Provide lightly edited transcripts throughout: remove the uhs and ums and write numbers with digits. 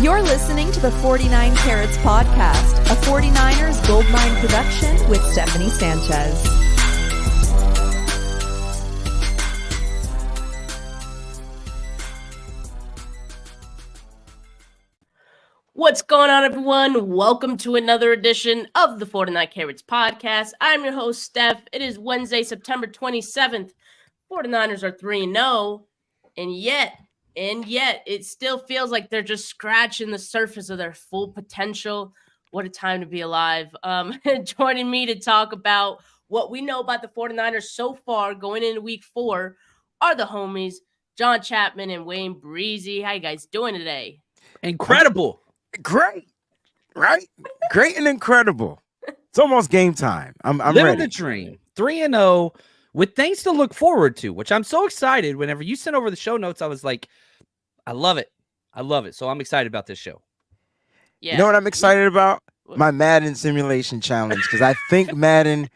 You're listening to the 49 Carats Podcast, a 49ers Goldmine production with Stephanie Sanchez. What's going on, everyone? Welcome to another edition of the 49 Carats Podcast. I'm your host, Steph. It is Wednesday, September 27th. 49ers are 3-0, and yet, it still feels like they're just scratching the surface of their full potential. What a time to be alive. Joining me to talk about what we know about the 49ers so far going into week 4 are the homies, John Chapman and Wayne Breezy. How you guys doing today? Incredible. Great, right? Great and incredible. It's almost game time. I'm Living ready. the dream. 3-0 with things to look forward to, which I'm so excited. Whenever you sent over the show notes, I was like, I love it. I love it. So I'm excited about this show. Yeah. You know what I'm excited about? My Madden simulation challenge, because I think Madden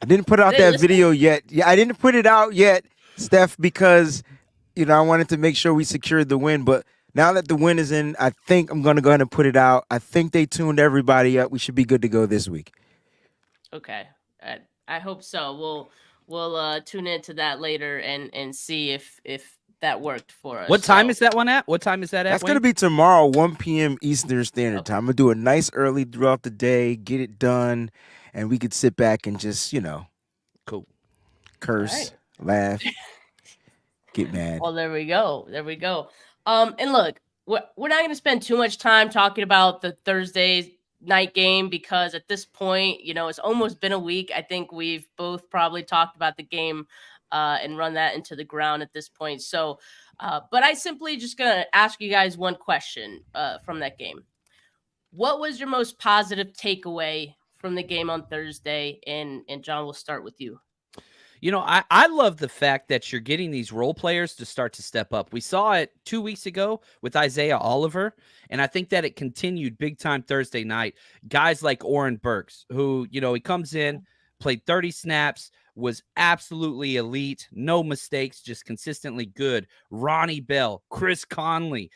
didn't put out that video yet. Yeah, I didn't put it out yet, Steph, because I wanted to make sure we secured the win. But now that the win is in, I think I'm going to go ahead and put it out. I think they tuned everybody up. We should be good to go this week. Okay. I hope so. We'll tune into that later and see if that worked for us. What time is that one at? What time is that at? That's going to be tomorrow, 1 p.m. Eastern Standard Time. I'm going to do it nice early throughout the day, get it done, and we could sit back and just, cool, curse, laugh, get mad. Well, there we go. And look, we're not going to spend too much time talking about the Thursday night game because at this point, it's almost been a week. I think we've both probably talked about the game and run that into the ground at this point. So, but I simply just going to ask you guys one question from that game. What was your most positive takeaway from the game on Thursday? And John, we'll start with you. I love the fact that you're getting these role players to start to step up. We saw it 2 weeks ago with Isaiah Oliver, and I think that it continued big time Thursday night. Guys like Oren Burks, who, he comes in, played 30 snaps, was absolutely elite, no mistakes, just consistently good. Ronnie Bell, Chris Conley,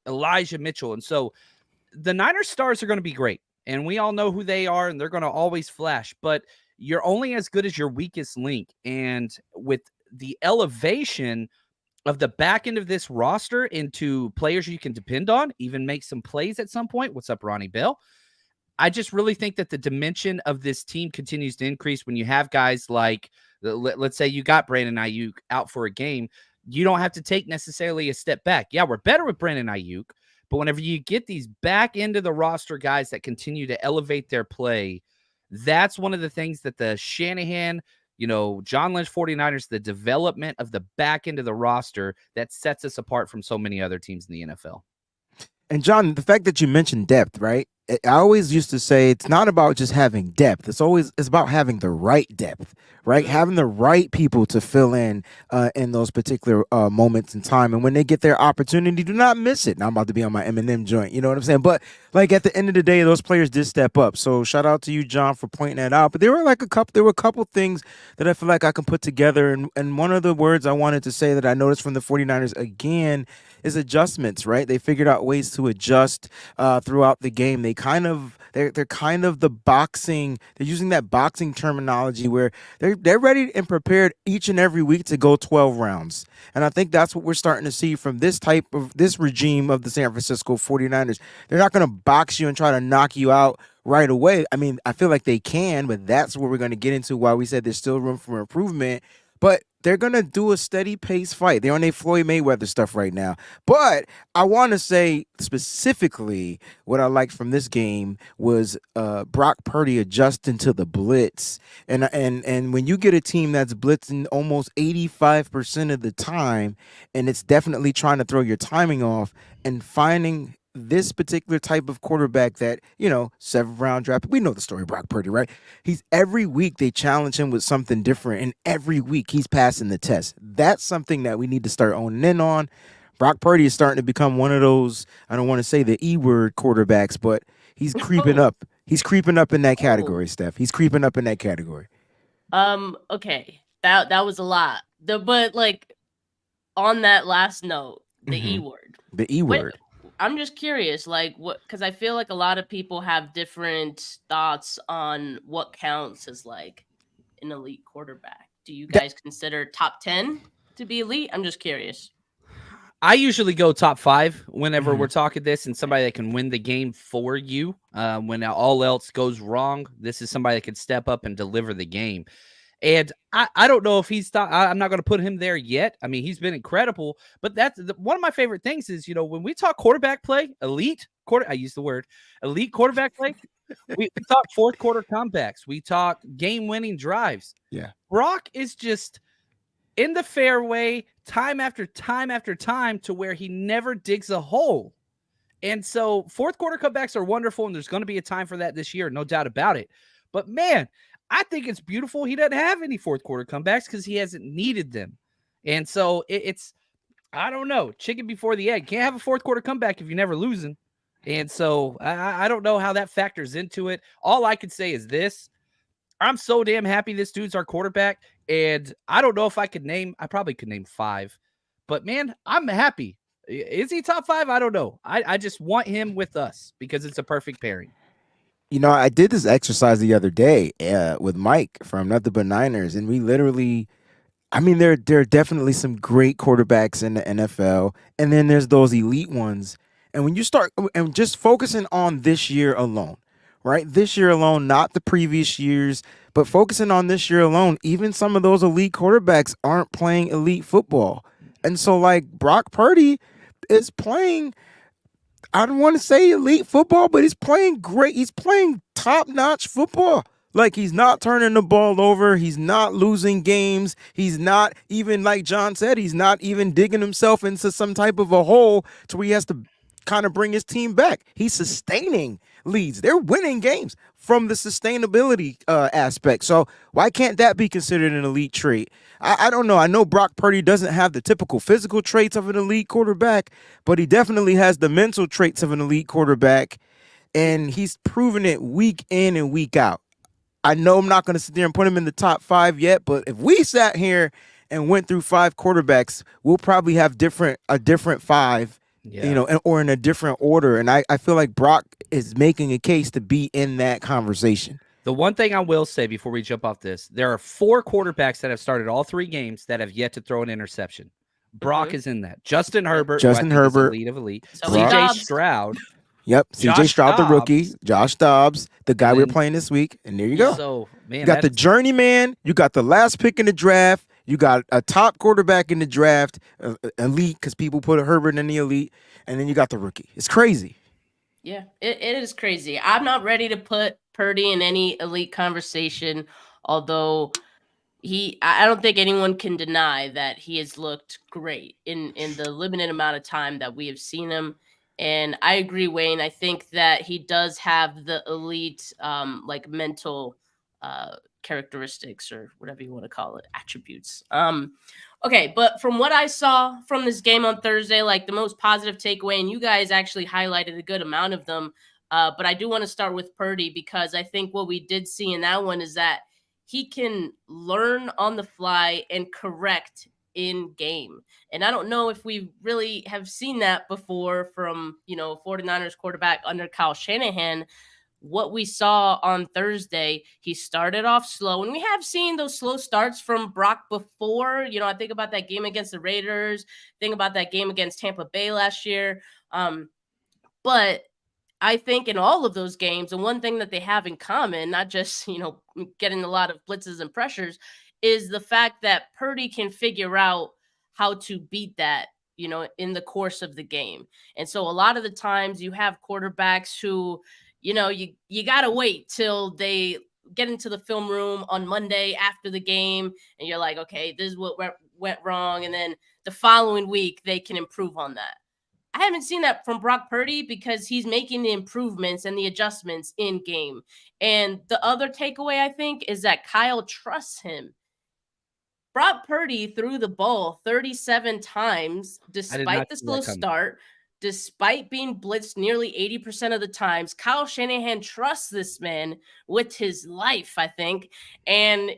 Elijah Mitchell. And so the Niners stars are going to be great, and we all know who they are, and they're going to always flash, but you're only as good as your weakest link. And with the elevation of the back end of this roster into players you can depend on, even make some plays at some point. What's up, Ronnie Bell? I just really think that the dimension of this team continues to increase when you have guys like, let's say you got Brandon Ayuk out for a game. You don't have to take necessarily a step back. Yeah, we're better with Brandon Ayuk, but whenever you get these back end of the roster guys that continue to elevate their play, that's one of the things that the Shanahan, John Lynch 49ers, the development of the back end of the roster that sets us apart from so many other teams in the NFL. And John, the fact that you mentioned depth, right? I always used to say it's not about just having depth. It's about having the right depth, right? Having the right people to fill in those particular moments in time. And when they get their opportunity, do not miss it. Now I'm about to be on my Eminem joint. You know what I'm saying? But like at the end of the day, those players did step up. So shout out to you, John, for pointing that out. But there were a couple things that I feel like I can put together. And one of the words I wanted to say that I noticed from the 49ers again is adjustments, right? They figured out ways to adjust throughout the game. They're kind of the boxing. They're using that boxing terminology where they're ready and prepared each and every week to go 12 rounds. And I think that's what we're starting to see from this regime of the San Francisco 49ers. They're not going to box you and try to knock you out right away. I mean, I feel like they can, but that's what we're going to get into why we said there's still room for improvement. But they're going to do a steady pace fight. They're on their Floyd Mayweather stuff right now. But I want to say specifically what I liked from this game was Brock Purdy adjusting to the blitz. And when you get a team that's blitzing almost 85% of the time, and it's definitely trying to throw your timing off, and finding this particular type of quarterback that, 7th round draft, we know the story of Brock Purdy, right? Every week they challenge him with something different, and every week he's passing the test. That's something that we need to start owning in on. Brock Purdy is starting to become one of those, I don't want to say the E-word quarterbacks, but he's creeping up. He's creeping up in that category, Steph. He's creeping up in that category. Okay. That was a lot. But like on that last note, the E-word. The E-word. I'm just curious, like what, because I feel like a lot of people have different thoughts on what counts as like an elite quarterback. Do you That- guys consider top 10 to be elite? I'm just curious. I usually go top 5 whenever Mhm. we're talking this, and somebody that can win the game for you when all else goes wrong. This is somebody that can step up and deliver the game. And I don't know if I'm not going to put him there yet. I mean, he's been incredible, but one of my favorite things is, when we talk quarterback play, I use the word elite quarterback play. We talk fourth quarter comebacks. We talk game winning drives. Yeah. Brock is just in the fairway time after time after time to where he never digs a hole. And so fourth quarter comebacks are wonderful, and there's going to be a time for that this year, no doubt about it. But man, I think it's beautiful he doesn't have any fourth quarter comebacks because he hasn't needed them. And so it's, I don't know, chicken before the egg. Can't have a fourth quarter comeback if you're never losing. And so I don't know how that factors into it. All I can say is this. I'm so damn happy this dude's our quarterback. And I don't know if I probably could name 5. But man, I'm happy. Is he top 5? I don't know. I just want him with us because it's a perfect pairing. I did this exercise the other day with Mike from Nothing But Niners, and we literally, I mean, there are definitely some great quarterbacks in the NFL, and then there's those elite ones. And when you start and just focusing on this year alone, right? This year alone, not the previous years, but focusing on this year alone, even some of those elite quarterbacks aren't playing elite football. And so, like, Brock Purdy is playing, I don't want to say elite football, but he's playing great. He's playing top-notch football. Like, he's not turning the ball over. He's not losing games. He's not even, like John said, he's not even digging himself into some type of a hole to where he has to kind of bring his team back. He's sustaining leads. They're winning games from the sustainability aspect. So why can't that be considered an elite trait? I don't know. I know Brock Purdy doesn't have the typical physical traits of an elite quarterback, but he definitely has the mental traits of an elite quarterback, and he's proven it week in and week out. I know I'm not going to sit there and put him in the top 5 yet, but if we sat here and went through 5 quarterbacks, we'll probably have a different 5, or in a different order. And I feel like Brock is making a case to be in that conversation. The one thing I will say before we jump off this, there are 4 quarterbacks that have started all 3 games that have yet to throw an interception. Brock is in that. Justin Herbert, who I think is elite of elite. So CJ Stroud. Yep, CJ Stroud, the rookie, Josh Dobbs, the guy we're playing this week, and there you go. So, man, you got the journeyman, you got the last pick in the draft, you got a top quarterback in the draft, elite because people put Herbert in the elite, and then you got the rookie. It's crazy. Yeah, it is crazy. I'm not ready to put Purdy in any elite conversation, although I don't think anyone can deny that he has looked great in the limited amount of time that we have seen him. And I agree, Wayne. I think that he does have the elite, like mental characteristics or whatever you want to call it, attributes. Okay, but from what I saw from this game on Thursday, like the most positive takeaway, and you guys actually highlighted a good amount of them. But I do want to start with Purdy because I think what we did see in that one is that he can learn on the fly and correct in game. And I don't know if we really have seen that before from, 49ers quarterback under Kyle Shanahan. What we saw on Thursday, he started off slow, and we have seen those slow starts from Brock before. I think about that game against the Raiders, think about that game against Tampa Bay last year. But I think in all of those games, and one thing that they have in common, not just, getting a lot of blitzes and pressures, is the fact that Purdy can figure out how to beat that, in the course of the game. And so a lot of the times you have quarterbacks who, you got to wait till they get into the film room on Monday after the game. And you're like, okay, this is what went wrong. And then the following week, they can improve on that. I haven't seen that from Brock Purdy because he's making the improvements and the adjustments in game. And the other takeaway, I think, is that Kyle trusts him. Brock Purdy threw the ball 37 times despite the slow start. despite being blitzed nearly 80% of the times, Kyle Shanahan trusts this man with his life, I think. And,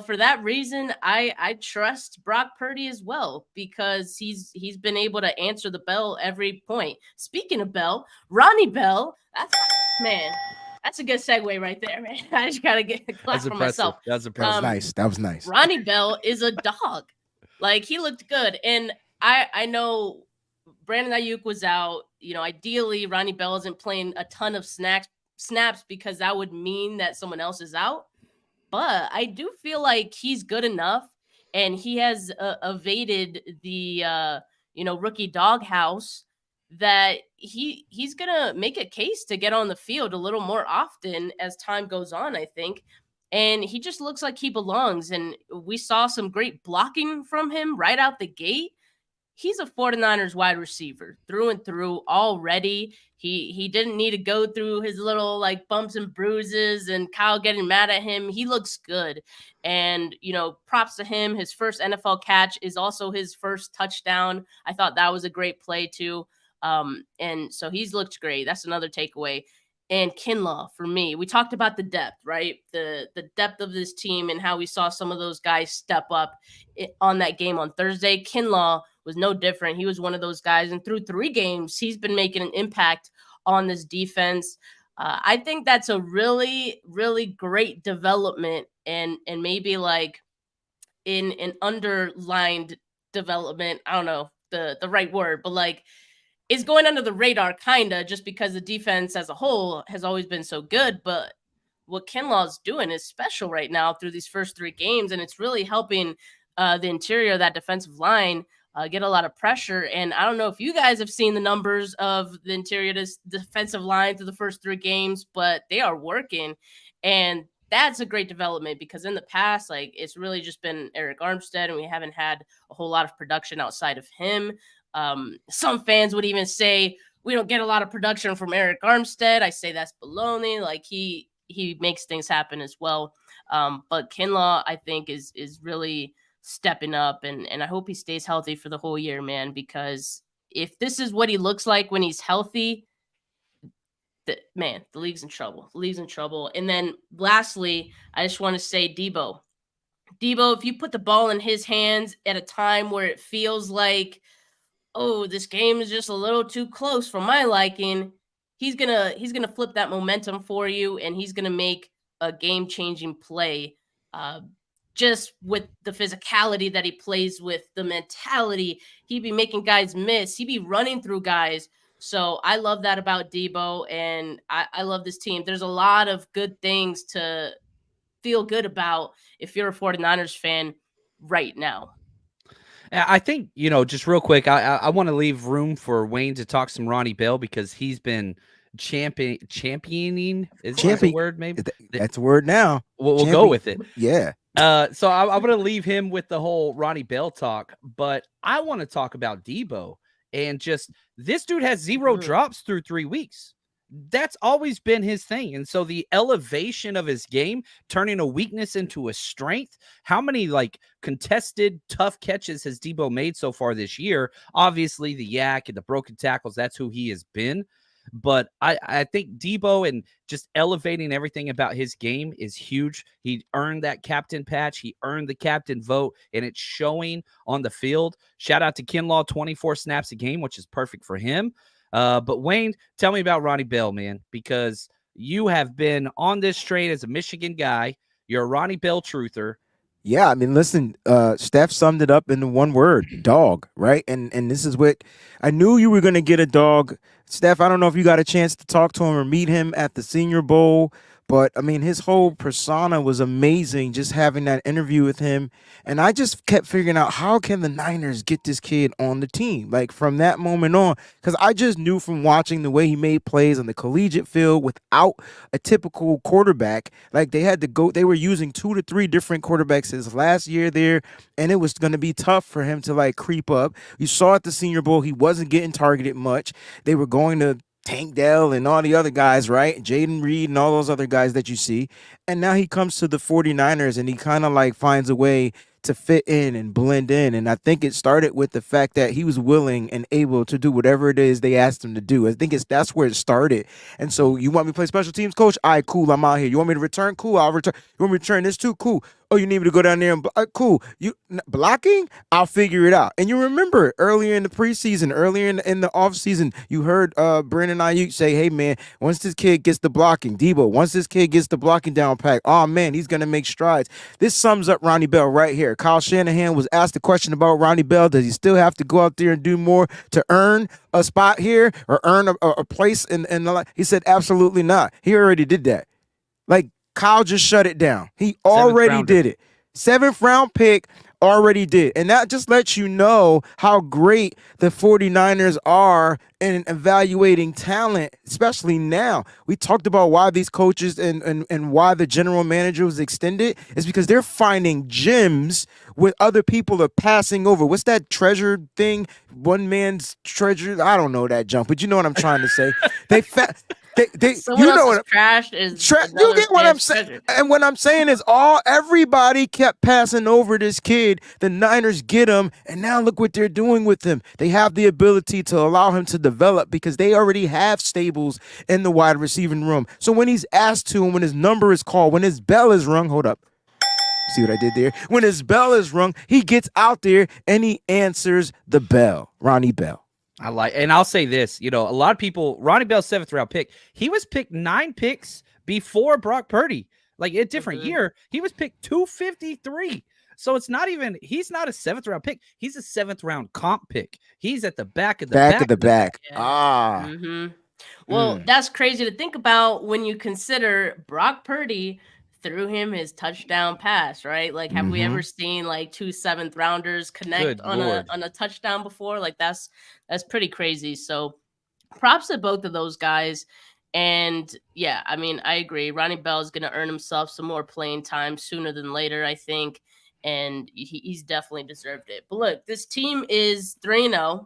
for that reason, I trust Brock Purdy as well, because he's been able to answer the bell every point. Speaking of Bell, Ronnie Bell, that's a good segue right there, man. I just got to get a clap for myself. That was impressive. That was nice. Ronnie Bell is a dog. Like, he looked good. And I know Brandon Ayuk was out. Ideally, Ronnie Bell isn't playing a ton of snaps because that would mean that someone else is out. But I do feel like he's good enough, and he has evaded the rookie doghouse, that he's gonna make a case to get on the field a little more often as time goes on, I think. And he just looks like he belongs. And we saw some great blocking from him right out the gate. He's a 49ers wide receiver through and through already. He didn't need to go through his little bumps and bruises and Kyle getting mad at him. He looks good. And, props to him. His first NFL catch is also his first touchdown. I thought that was a great play too. And so he's looked great. That's another takeaway. And Kinlaw, for me, we talked about the depth, right? The depth of this team and how we saw some of those guys step up on that game on Thursday. Kinlaw was no different. He was one of those guys. And through 3 games, he's been making an impact on this defense. I think that's a really, really great development, and maybe in an underlined development. I don't know the right word, but is going under the radar, kind of, just because the defense as a whole has always been so good. But what Kinlaw's doing is special right now through these first 3 games, and it's really helping the interior of that defensive line get a lot of pressure. And I don't know if you guys have seen the numbers of the interior defensive line through the first 3 games, but they are working. And that's a great development, because in the past, it's really just been Eric Armstead, and we haven't had a whole lot of production outside of him. Some fans would even say we don't get a lot of production from Eric Armstead. I say that's baloney. He makes things happen as well. But Kinlaw, I think, is really stepping up, and I hope he stays healthy for the whole year, man, because if this is what he looks like when he's healthy, the league's in trouble. The league's in trouble. And then lastly, I just want to say Debo, if you put the ball in his hands at a time where it feels like, oh, this game is just a little too close for my liking, he's gonna flip that momentum for you, and he's gonna make a game-changing play. Just with the physicality that he plays with, the mentality, he'd be making guys miss. He'd be running through guys. So I love that about Debo, and I love this team. There's a lot of good things to feel good about if you're a 49ers fan right now. I think, just real quick, I want to leave room for Wayne to talk some Ronnie Bell, because he's been championing. Is that a word? Maybe that's a word now. We'll go with it. Yeah. So I'm going to leave him with the whole Ronnie Bell talk, but I want to talk about Debo, and just this dude has 0 drops through 3 weeks. That's always been his thing. And so the elevation of his game, turning a weakness into a strength. How many contested tough catches has Debo made so far this year? Obviously the yak and the broken tackles, that's who he has been. But I think Debo, and just elevating everything about his game, is huge. He earned that captain patch. He earned the captain vote, and it's showing on the field. Shout out to Kinlaw, 24 snaps a game, which is perfect for him. But Wayne, tell me about Ronnie Bell, man, because you have been on this train as a Michigan guy. You're a Ronnie Bell truther. Yeah, I mean, listen, Steph summed it up in one word: dog, right? And this is what I knew you were going to get, a dog. Steph, I don't know if you got a chance to talk to him or meet him at the Senior Bowl, but I mean, his whole persona was amazing, just having that interview with him. And I just kept figuring out, how can the Niners get this kid on the team? From that moment on, because I just knew from watching the way he made plays on the collegiate field without a typical quarterback. They were using 2 to 3 different quarterbacks his last year there, and it was going to be tough for him to creep up. You saw at the Senior Bowl, he wasn't getting targeted much. They were going to Tank Dell and all the other guys, right? Jaden Reed and all those other guys that you see. And now he comes to the 49ers, and he kind of finds a way to fit in and blend in. And I think it started with the fact that he was willing and able to do whatever it is they asked him to do. I think that's where it started. And so, you want me to play special teams, coach? All right, cool. I'm out here. You want me to return? Cool. I'll return. You want me to return this too? Cool. Oh, you need me to go down there and cool. Blocking? I'll figure it out. And you remember earlier in the preseason, earlier in the offseason, you heard Brandon Ayuk say, hey, man, once this kid gets the blocking, Debo, once this kid gets the blocking down pack, oh, man, he's going to make strides. This sums up Ronnie Bell right here. Kyle Shanahan was asked a question about Ronnie Bell. Does he still have to go out there and do more to earn a spot here or earn a place in the? He said, absolutely not. He already did that. Like, Kyle just shut it down. He already did it. 7th round pick already did. And that just lets you know how great the 49ers are in evaluating talent, especially now. We talked about why these coaches and why the general manager was extended. It's because they're finding gems with other people are passing over. What's that treasure thing? One man's treasure. I don't know that jump, but you know what I'm trying to say. Someone else's trash is you get what I'm saying. Treasure. And what I'm saying is everybody kept passing over this kid. The Niners get him, and now look what they're doing with him. They have the ability to allow him to develop because they already have stables in the wide receiving room. So when he's asked to, and when his number is called, when his bell is rung, hold up. See what I did there? When his bell is rung, he gets out there and he answers the bell. Ronnie Bell. And I'll say this, a lot of people, Ronnie Bell's 7th round pick, he was picked 9 picks before Brock Purdy. Like a different year, he was picked 253. So he's not a 7th round pick. He's a 7th round comp pick. He's at the back of the back. Yeah. Well, that's crazy to think about when you consider Brock Purdy threw him his touchdown pass, right? Like, have we ever seen like 2 7th rounders connect on a touchdown before? Like, that's pretty crazy. So props to both of those guys. And yeah, I mean, I agree. Ronnie Bell is going to earn himself some more playing time sooner than later, I think. And he's definitely deserved it. But look, this team is 3-0.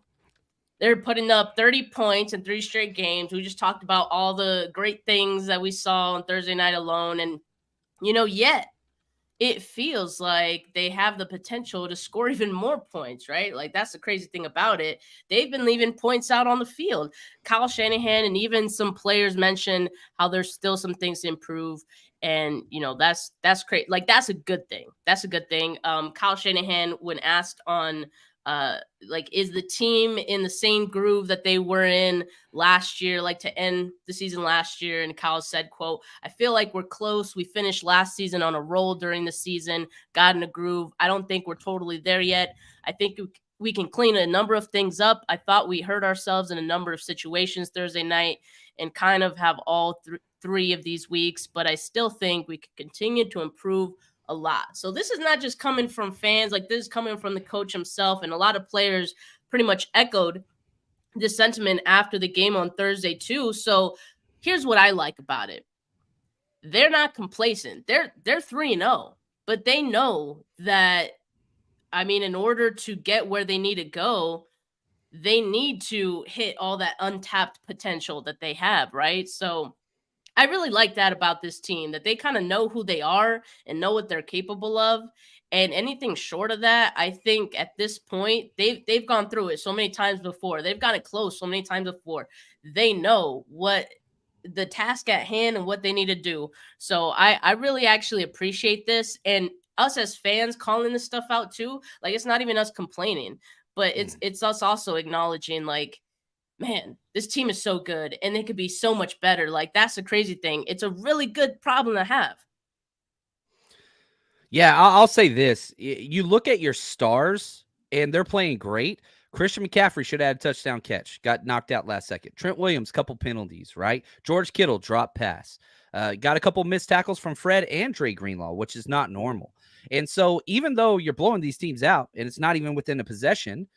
They're putting up 30 points in 3 straight games. We just talked about all the great things that we saw on Thursday night alone. And yet it feels like they have the potential to score even more points, right? Like, that's the crazy thing about it. They've been leaving points out on the field. Kyle Shanahan and even some players mentioned how there's still some things to improve. And, that's great. Like, that's a good thing. That's a good thing. Kyle Shanahan, when asked on is the team in the same groove that they were in last year, like to end the season last year? And Kyle said, quote, I feel like we're close. We finished last season on a roll during the season, got in a groove. I don't think we're totally there yet. I think we can clean a number of things up. I thought we hurt ourselves in a number of situations Thursday night and kind of have all three of these weeks, but I still think we can continue to improve a lot. So this is not just coming from fans, like this is coming from the coach himself, and a lot of players pretty much echoed this sentiment after the game on Thursday too. So here's what I like about it. They're not complacent. They're 3-0, but they know that, I mean, in order to get where they need to go, they need to hit all that untapped potential that they have, right? So I really like that about this team, that they kind of know who they are and know what they're capable of. And anything short of that, I think at this point, they've gone through it so many times before. They've gotten close so many times before. They know what the task at hand and what they need to do. So I really actually appreciate this. And us as fans calling this stuff out too. Like, it's not even us complaining, but it's us also acknowledging, like, man, this team is so good and they could be so much better. Like, that's the crazy thing. It's a really good problem to have. Yeah, I'll say this. You look at your stars and they're playing great. Christian McCaffrey should have had a touchdown catch. Got knocked out last second. Trent Williams, couple penalties, right? George Kittle, drop pass. Got a couple missed tackles from Fred and Dre Greenlaw, which is not normal. And so even though you're blowing these teams out and it's not even within a possession,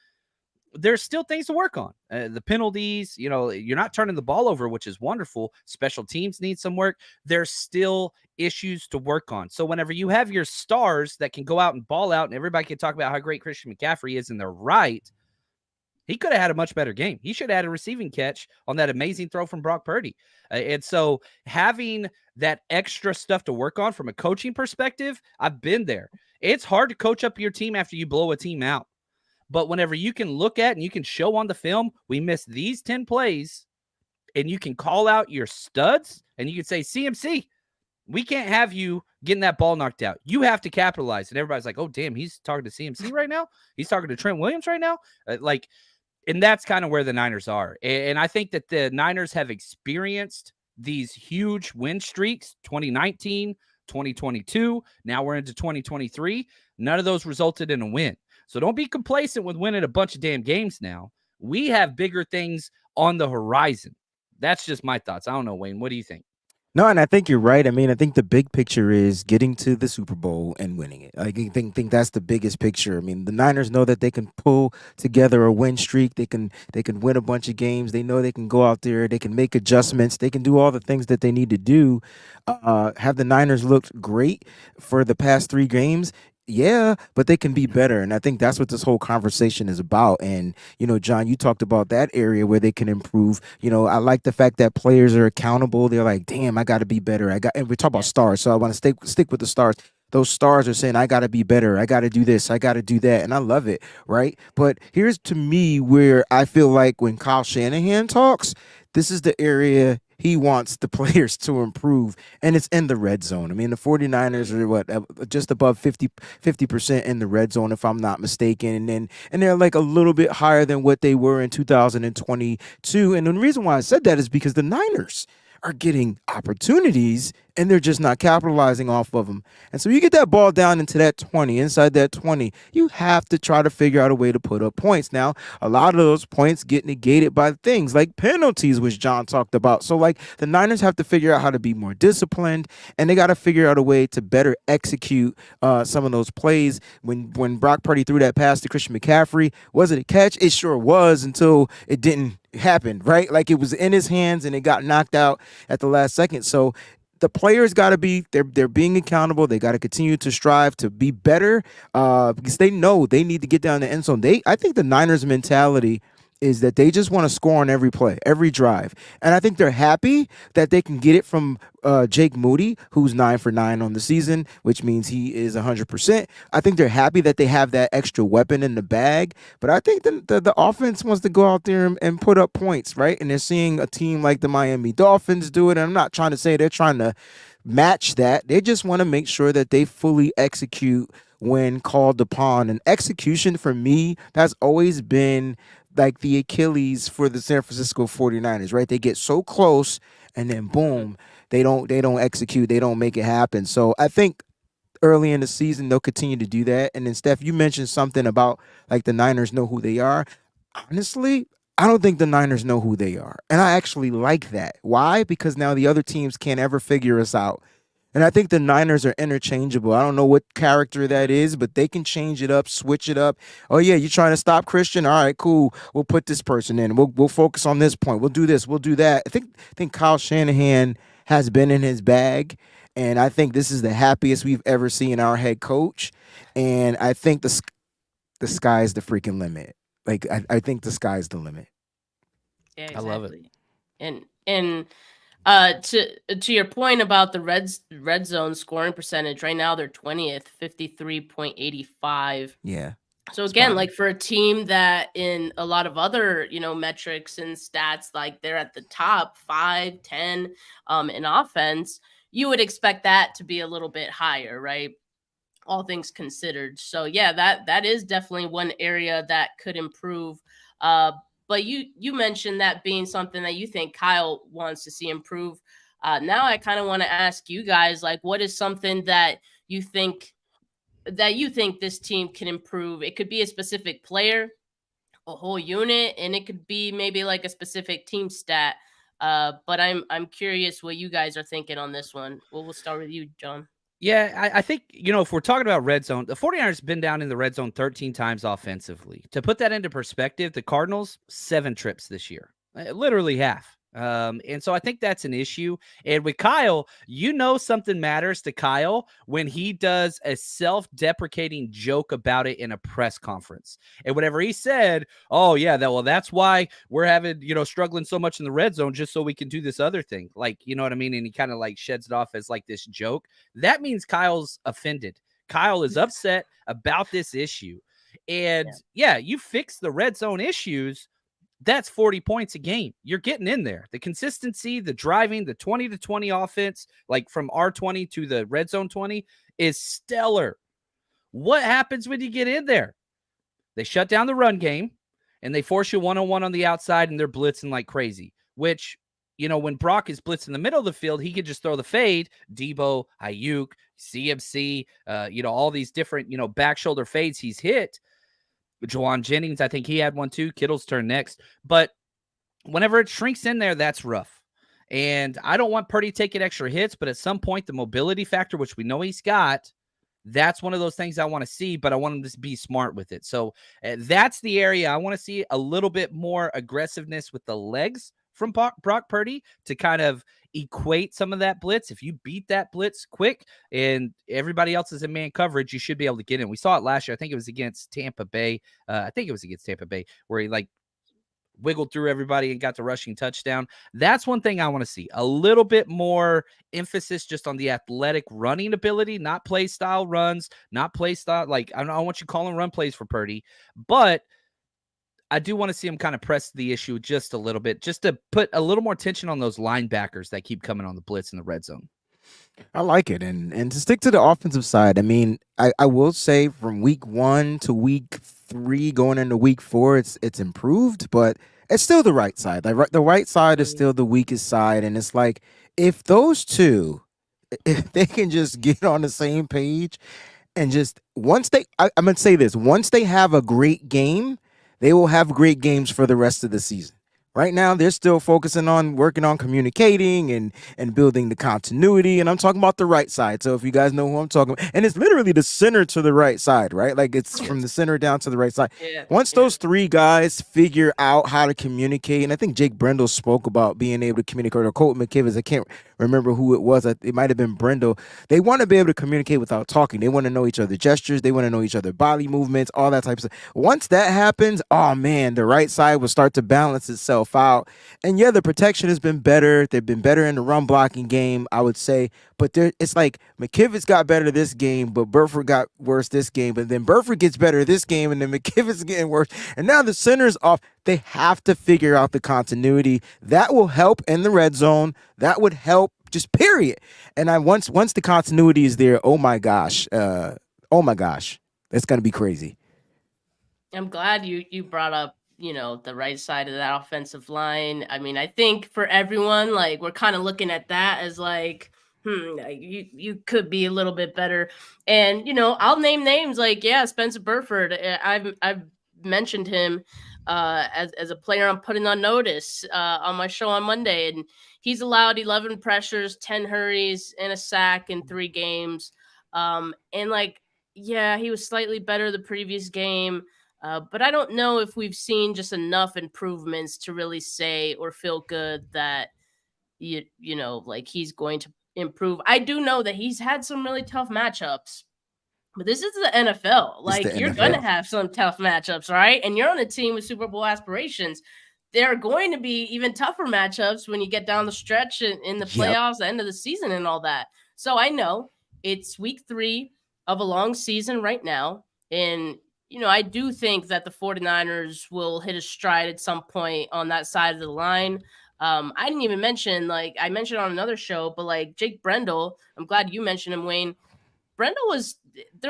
there's still things to work on. The penalties, you're not turning the ball over, which is wonderful. Special teams need some work. There's still issues to work on. So whenever you have your stars that can go out and ball out and everybody can talk about how great Christian McCaffrey is and they're right, he could have had a much better game. He should have had a receiving catch on that amazing throw from Brock Purdy. And so having that extra stuff to work on from a coaching perspective, I've been there. it's hard to coach up your team after you blow a team out. But whenever you can look at and you can show on the film, we missed these 10 plays, and you can call out your studs and you can say, CMC, we can't have you getting that ball knocked out. You have to capitalize. And everybody's like, oh, damn, he's talking to CMC right now? He's talking to Trent Williams right now? And that's kind of where the Niners are. And I think that the Niners have experienced these huge win streaks, 2019, 2022. Now we're into 2023. None of those resulted in a win. So don't be complacent with winning a bunch of damn games now. We have bigger things on the horizon. That's just my thoughts. I don't know, Wayne. What do you think? No, and I think you're right. I mean, I think the big picture is getting to the Super Bowl and winning it. I think that's the biggest picture. I mean, the Niners know that they can pull together a win streak. They can win a bunch of games. They know they can go out there. They can make adjustments. They can do all the things that they need to do. Have the Niners looked great for the past 3 games? Yeah, but they can be better. And I think that's what this whole conversation is about. And, John, you talked about that area where they can improve. I like the fact that players are accountable. They're like, damn, I got to be better. And we talk about stars. So I want to stick with the stars. Those stars are saying, I got to be better. I got to do this. I got to do that. And I love it. Right. But here's to me where I feel like when Kyle Shanahan talks, this is the area he wants the players to improve, and it's in the red zone. I mean, the 49ers are just above 50% in the red zone, if I'm not mistaken. And they're like a little bit higher than what they were in 2022. And the reason why I said that is because the Niners are getting opportunities and they're just not capitalizing off of them. And so you get that ball down into that 20, inside that 20, you have to try to figure out a way to put up points. Now, a lot of those points get negated by things like penalties, which John talked about. So like the Niners have to figure out how to be more disciplined, and they got to figure out a way to better execute some of those plays. When Brock Purdy threw that pass to Christian McCaffrey, was it a catch? It sure was, until it didn't happen, right? Like it was in his hands and it got knocked out at the last second. So the players got to be, they're being accountable. They got to continue to strive to be better because they know they need to get down the end zone. I think the Niners mentality is that they just want to score on every play, every drive. And I think they're happy that they can get it from Jake Moody, who's 9 for 9 on the season, which means he is 100%. I think they're happy that they have that extra weapon in the bag. But I think the offense wants to go out there and put up points, right? And they're seeing a team like the Miami Dolphins do it. And I'm not trying to say they're trying to match that. They just want to make sure that they fully execute when called upon. And execution for me has always been like the Achilles for the San Francisco 49ers, right? They get so close and then boom, they don't execute, they don't make it happen. So I think early in the season they'll continue to do that. And then Steph, you mentioned something about like the Niners know who they are. Honestly, I don't think the Niners know who they are. And I actually like that. Why? Because now the other teams can't ever figure us out. And I think the Niners are interchangeable. I don't know what character that is, but they can change it up, switch it up. Oh, yeah, you're trying to stop Christian? All right, cool. We'll put this person in. We'll focus on this point. We'll do this. We'll do that. I think Kyle Shanahan has been in his bag, and I think this is the happiest we've ever seen our head coach. And I think the sky's the freaking limit. Like, I think the sky's the limit. Yeah, exactly. I love it. And to your point about the red zone scoring percentage, right now they're 20th, 53.85. Yeah. So again, like for a team that in a lot of other, metrics and stats, like they're at the top 5, 10 in offense, you would expect that to be a little bit higher, right? All things considered. So yeah, that is definitely one area that could improve. But you mentioned that being something that you think Kyle wants to see improve. Now I kind of want to ask you guys, like, what is something that you think this team can improve? It could be a specific player, a whole unit, and it could be maybe like a specific team stat. But I'm curious what you guys are thinking on this one. We'll start with you, John. Yeah, I think, if we're talking about red zone, the 49ers have been down in the red zone 13 times offensively. To put that into perspective, the Cardinals, 7 trips this year, literally half. And so I think that's an issue. And with Kyle, something matters to Kyle when he does a self-deprecating joke about it in a press conference. And whatever he said, oh yeah, that's why we're having, struggling so much in the red zone, just so we can do this other thing. Like, you know what I mean? And he kind of like sheds it off as like this joke. That means Kyle's offended. Kyle is upset about this issue. And yeah, you fix the red zone issues. That's 40 points a game. You're getting in there. The consistency, the driving, the 20-20 offense, like from R20 to the red zone 20 is stellar. What happens when you get in there? They shut down the run game and they force you one-on-one on the outside and they're blitzing like crazy, which, you know, when Brock is blitzing the middle of the field, he could just throw the fade. Debo, Ayuk, CMC, all these different, back shoulder fades he's hit. Juwan Jennings, I think he had one too. Kittle's turn next. But whenever it shrinks in there, that's rough. And I don't want Purdy taking extra hits, but at some point, the mobility factor, which we know he's got, that's one of those things I want to see, but I want him to be smart with it. So that's the area I want to see a little bit more aggressiveness with the legs from Brock Purdy to kind of equate some of that blitz. If you beat that blitz quick and everybody else is in man coverage, you should be able to get in. We saw it last year. I think it was against Tampa Bay. Where he like wiggled through everybody and got the rushing touchdown. That's one thing I want to see. A little bit more emphasis just on the athletic running ability, not play style runs, not play style. Like, I don't want you calling run plays for Purdy, but I do want to see him kind of press the issue just a little bit, just to put a little more tension on those linebackers that keep coming on the blitz in the red zone. I like it. And to stick to the offensive side, I mean, I will say from week 1 to week 3 going into week 4, it's improved, but it's still the right side. Like the right side is still the weakest side. And it's like, if those two, if they can just get on the same page and just I'm going to say this, once they have a great game, they will have great games for the rest of the season. Right now, they're still focusing on working on communicating and building the continuity. And I'm talking about the right side. So if you guys know who I'm talking about, and it's literally the center to the right side, right? Like it's from the center down to the right side. Once those three guys figure out how to communicate, and I think Jake Brendel spoke about being able to communicate, or Colt McKivitz, I can't remember who it was. It might have been Brendel. They want to be able to communicate without talking. They want to know each other's gestures. They want to know each other's body movements, all that type of stuff. Once that happens, oh man, the right side will start to balance itself out. And yeah, the protection has been better. They've been better in the run blocking game, I would say. But it's like McKivitz got better this game, but Burford got worse this game. But then Burford gets better this game, and then McKivitz getting worse. And now the center's off. They have to figure out the continuity. That will help in the red zone. That would help, just period. And once the continuity is there, oh my gosh, it's going to be crazy. I'm glad you brought up, the right side of that offensive line. I mean, I think for everyone, like, we're kind of looking at that as like, you could be a little bit better. And, I'll name names like, Spencer Burford. I've mentioned him as a player I'm putting on notice on my show on Monday. And he's allowed 11 pressures, 10 hurries, and a sack in 3 games. And like, he was slightly better the previous game. But I don't know if we've seen just enough improvements to really say or feel good that, like he's going to improve. I do know that he's had some really tough matchups, but this is the NFL. Like, you're going to have some tough matchups, right? And you're on a team with Super Bowl aspirations. There are going to be even tougher matchups when you get down the stretch in the playoffs, the end of the season and all that. So I know it's week 3 of a long season right now. And, I do think that the 49ers will hit a stride at some point on that side of the line. I didn't even mention, like I mentioned on another show, but like Jake Brendel, I'm glad you mentioned him, Wayne. Brendel there's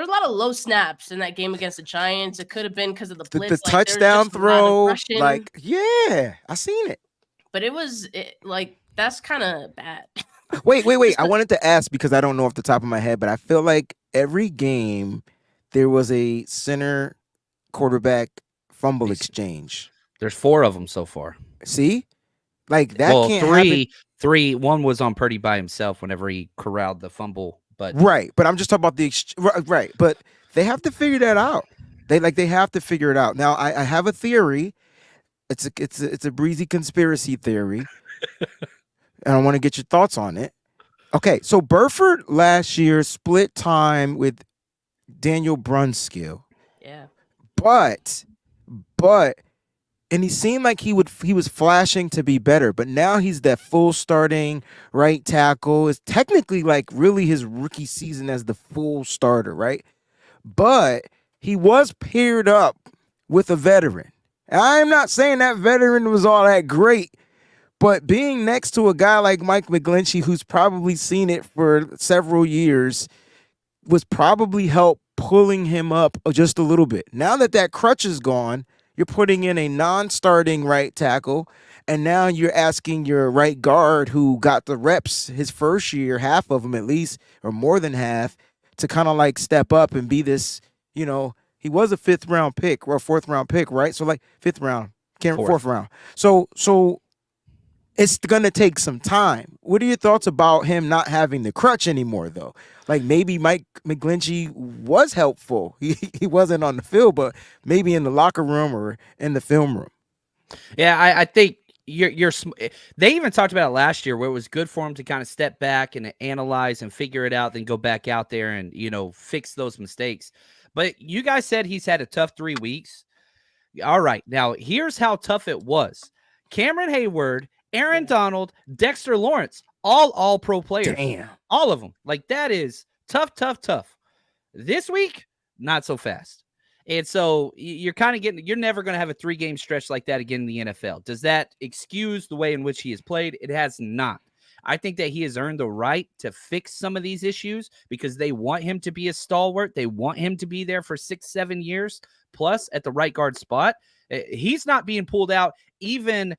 a lot of low snaps in that game against the Giants. It could have been because of the blitz. The touchdown throw, I seen it. But that's kind of bad. Wait. I wanted to ask, because I don't know off the top of my head, but I feel like every game there was a center quarterback fumble exchange. There's 4 of them so far. See? Like that can't happen. 3. One was on Purdy by himself whenever he corralled the fumble. But right, but I'm just talking about the right. But they have to figure that out. They have to figure it out. Now I have a theory. It's a breezy conspiracy theory, and I want to get your thoughts on it. Okay, so Burford last year split time with Daniel Brunskill. Yeah. But and he seemed like he was flashing to be better, but now he's that full starting right tackle. It's technically like really his rookie season as the full starter, right? But he was paired up with a veteran. I'm not saying that veteran was all that great, but being next to a guy like Mike McGlinchey, who's probably seen it for several years, was probably help pulling him up just a little bit. Now that crutch is gone, you're putting in a non-starting right tackle, and now you're asking your right guard, who got the reps his first year, half of them at least, or more than half, to kind of like step up and be this, he was a 5th round pick or a 4th round pick, right? So like 5th round, fourth round. So it's going to take some time. What are your thoughts about him not having the crutch anymore, though? Like maybe Mike McGlinchey was helpful. He wasn't on the field, but maybe in the locker room or in the film room. Yeah, I think they even talked about it last year, where it was good for him to kind of step back and analyze and figure it out, then go back out there and, fix those mistakes. But you guys said he's had a tough 3 weeks. All right. Now, here's how tough it was. Cameron Hayward, Aaron Donald, Dexter Lawrence, all pro players. Damn. All of them. Like, that is tough. This week, not so fast. And so you're kind of you're never going to have a 3-game stretch like that again in the NFL. Does that excuse the way in which he has played? It has not. I think that he has earned the right to fix some of these issues because they want him to be a stalwart. They want him to be there for 6-7 years plus at the right guard spot. He's not being pulled out even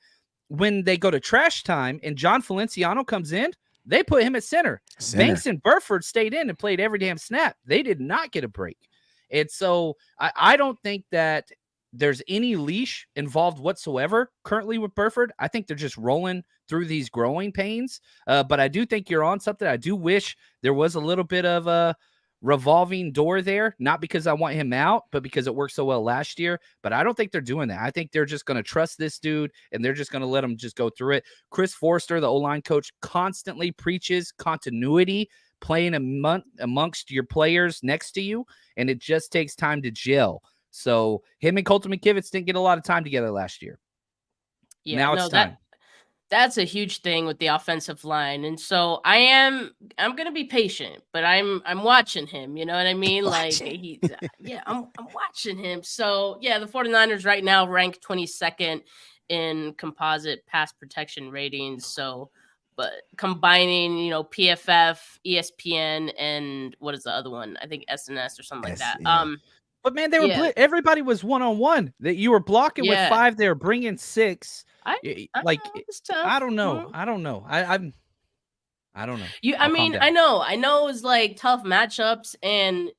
when they go to trash time and John Feliciano comes in. They put him at center. Banks and Burford stayed in and played every damn snap. They did not get a break. And so I don't think that there's any leash involved whatsoever currently with Burford. I think they're just rolling through these growing pains. But I do think you're on something. I do wish there was a little bit of a revolving door there, not because I want him out, but because it worked so well last year. But I don't think they're doing that. I think they're just going to trust this dude and they're just going to let him just go through it. Chris Forster, the O-line coach, constantly preaches continuity, playing amongst your players next to you, and it just takes time to gel. So him and Colton McKivitz didn't get a lot of time together last year. Yeah, now it's time. That's a huge thing with the offensive line. And so I'm going to be patient, but I'm watching him, you know what I mean? Like I'm watching him. So yeah, the 49ers right now rank 22nd in composite pass protection ratings. So, but combining, PFF, ESPN, and what is the other one? I think SNS or something like that. Yeah. But man, they were everybody was one-on-one. That you were blocking with 5, they were bringing 6. I don't know. I don't know. I don't know. I know it was like tough matchups, and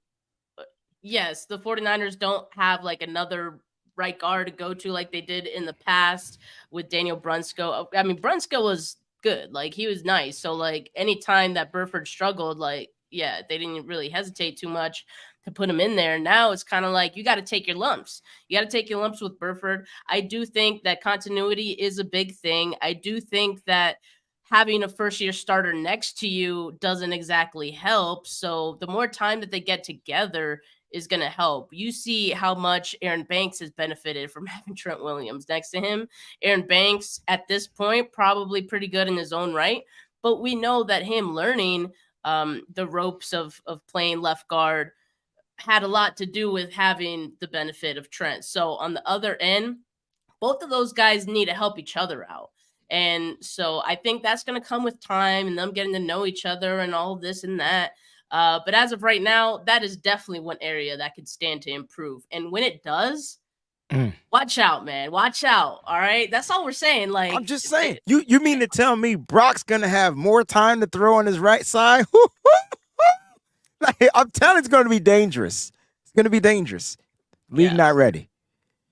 yes, the 49ers don't have like another right guard to go to like they did in the past with Daniel Brunskill. I mean, Brunskill was good. Like, he was nice. So like anytime that Burford struggled, like, yeah, they didn't really hesitate too much to put him in there. Now it's kind of like you got to take your lumps. You got to take your lumps with Burford. I do think that continuity is a big thing. I do think that having a first-year starter next to you doesn't exactly help. So the more time that they get together is going to help. You see how much Aaron Banks has benefited from having Trent Williams next to him. Aaron Banks, at this point, probably pretty good in his own right. But we know that him learning the ropes of playing left guard had a lot to do with having the benefit of Trent. So on the other end, both of those guys need to help each other out. And so I think that's going to come with time and them getting to know each other and all this and that. But as of right now, that is definitely one area that could stand to improve. And when it does, watch out, man. Watch out. All right. That's all we're saying. Like, I'm just saying, you mean to tell me Brock's going to have more time to throw on his right side? Like, I'm telling you, it's going to be dangerous. It's going to be dangerous. League not ready.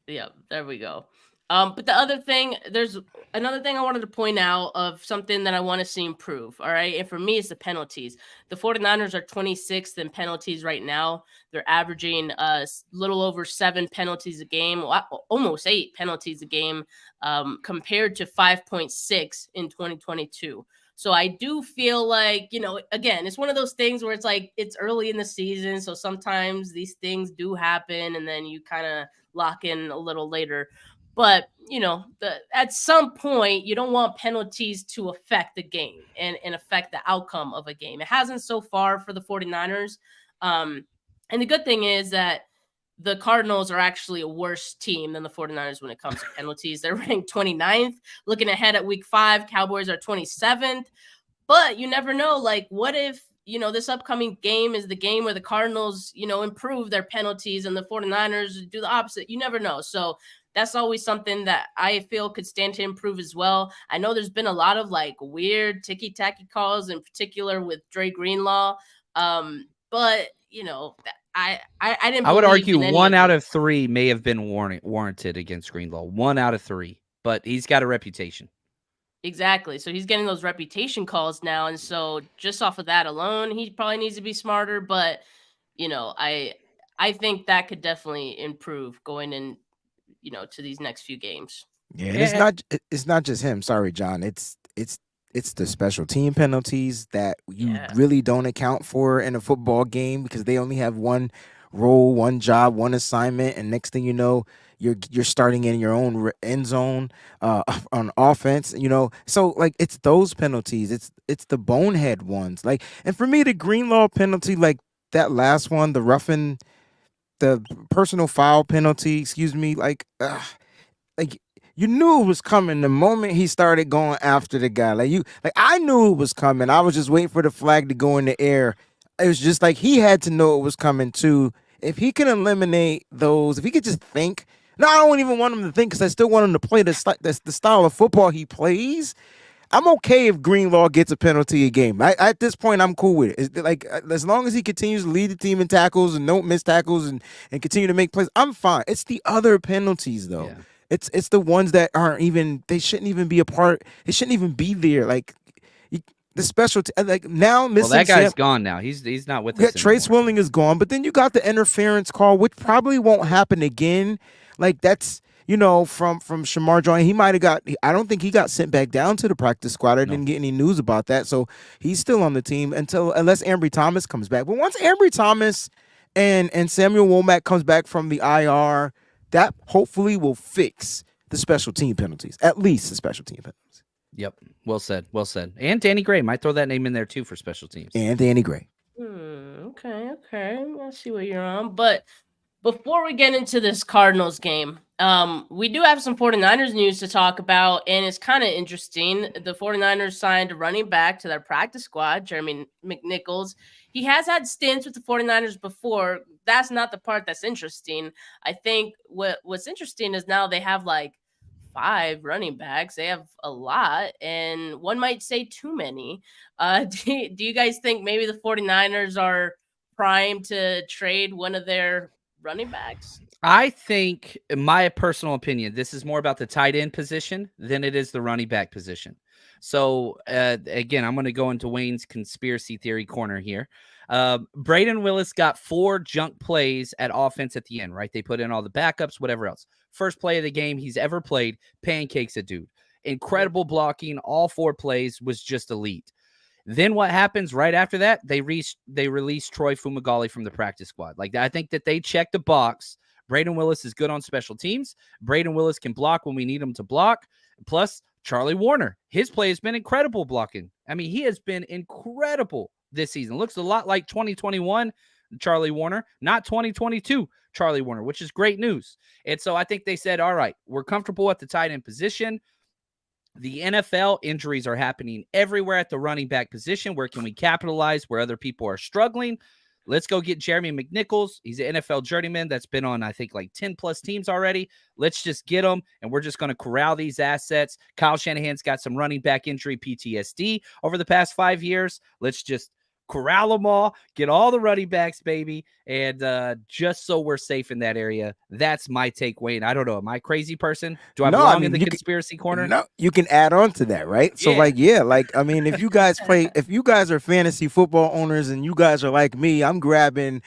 Yeah, there we go. But the other thing, there's another thing I wanted to point out of something that I want to see improve. All right. And for me, it's the penalties. The 49ers are 26th in penalties right now. They're averaging a little over 7 penalties a game, almost 8 penalties a game, compared to 5.6 in 2022. So I do feel like, again, it's one of those things where it's like it's early in the season. So sometimes these things do happen and then you kind of lock in a little later. But, at some point, you don't want penalties to affect the game and affect the outcome of a game. It hasn't so far for the 49ers. And the good thing is that the Cardinals are actually a worse team than the 49ers when it comes to penalties. They're ranked 29th. Looking ahead at week 5, Cowboys are 27th. But you never know. Like, what if, this upcoming game is the game where the Cardinals, improve their penalties and the 49ers do the opposite? You never know. So that's always something that I feel could stand to improve as well. I know there's been a lot of like weird ticky-tacky calls, in particular with Dre Greenlaw. But, I didn't. I would argue in any 1 of out it. of 3 may have been warranted against Greenlaw. 1 out of 3, but he's got a reputation. Exactly. So he's getting those reputation calls now. And so just off of that alone, he probably needs to be smarter. But, I think that could definitely improve going in, to these next few games. Yeah, and it's not just him. Sorry, John. It's the special team penalties that you really don't account for in a football game because they only have one role, one job, one assignment, and next thing you know, you're starting in your own end zone on offense. So like it's those penalties. It's the bonehead ones. Like, and for me, the Greenlaw penalty, like that last one, the roughing, the personal foul penalty. Excuse me, like you knew it was coming the moment he started going after the guy. Like I knew it was coming. I was just waiting for the flag to go in the air. It was just like he had to know it was coming too. If he can eliminate those, if he could just think. No, I don't even want him to think because I still want him to play the style of football he plays. I'm okay if Greenlaw gets a penalty a game. At this point, I'm cool with it. It's like as long as he continues to lead the team in tackles and don't miss tackles and continue to make plays, I'm fine. It's the other penalties though. Yeah. It's the ones that aren't even. They shouldn't even be a part. They shouldn't even be there. Like the special. Like now, missing. Well, that guy's gone now. He's not with us. Trey Swilling is gone, but then you got the interference call, which probably won't happen again. Like that's. From Shamar Joy, he might have got. I don't think he got sent back down to the practice squad. I didn't get any news about that, so he's still on the team unless Ambry Thomas comes back. But once Ambry Thomas and Samuel Womack comes back from the IR, that hopefully will fix the special team penalties, at least the special team penalties. Yep, well said, well said. And Danny Gray might throw that name in there too for special teams. And Danny Gray. Okay. I see what you're on, but. Before we get into this Cardinals game, we do have some 49ers news to talk about, and it's kind of interesting. The 49ers signed a running back to their practice squad, Jeremy McNichols. He has had stints with the 49ers before. That's not the part that's interesting. I think what's interesting is now they have like 5 running backs. They have a lot, and one might say too many. Do you guys think maybe the 49ers are primed to trade one of their running backs? I think, in my personal opinion, this is more about the tight end position than it is the running back position. So, again, I'm going to go into Wayne's conspiracy theory corner here. Braden Willis got 4 junk plays at offense at the end, right? They put in all the backups, whatever else. First play of the game he's ever played, pancakes a dude. Incredible blocking. All 4 plays was just elite. Then what happens right after that? They release Troy Fumagalli from the practice squad. Like, I think that they checked the box. Braden Willis is good on special teams. Braden Willis can block when we need him to block. Plus, Charlie Warner. His play has been incredible blocking. I mean, he has been incredible this season. Looks a lot like 2021 Charlie Warner, not 2022 Charlie Warner, which is great news. And so I think they said, all right, we're comfortable at the tight end position. The NFL injuries are happening everywhere at the running back position. Where can we capitalize where other people are struggling? Let's go get Jeremy McNichols. He's an NFL journeyman that's been on, I think, like 10 plus teams already. Let's just get him, and we're just going to corral these assets. Kyle Shanahan's got some running back injury PTSD over the past 5 years. Let's just corral them all, get all the running backs, baby, and just so we're safe in that area. That's my take, Wayne. I don't know. Am I a crazy person? Do I belong in the conspiracy corner? No, you can add on to that, right? So, if you guys if you guys are fantasy football owners and you guys are like me, I'm grabbing.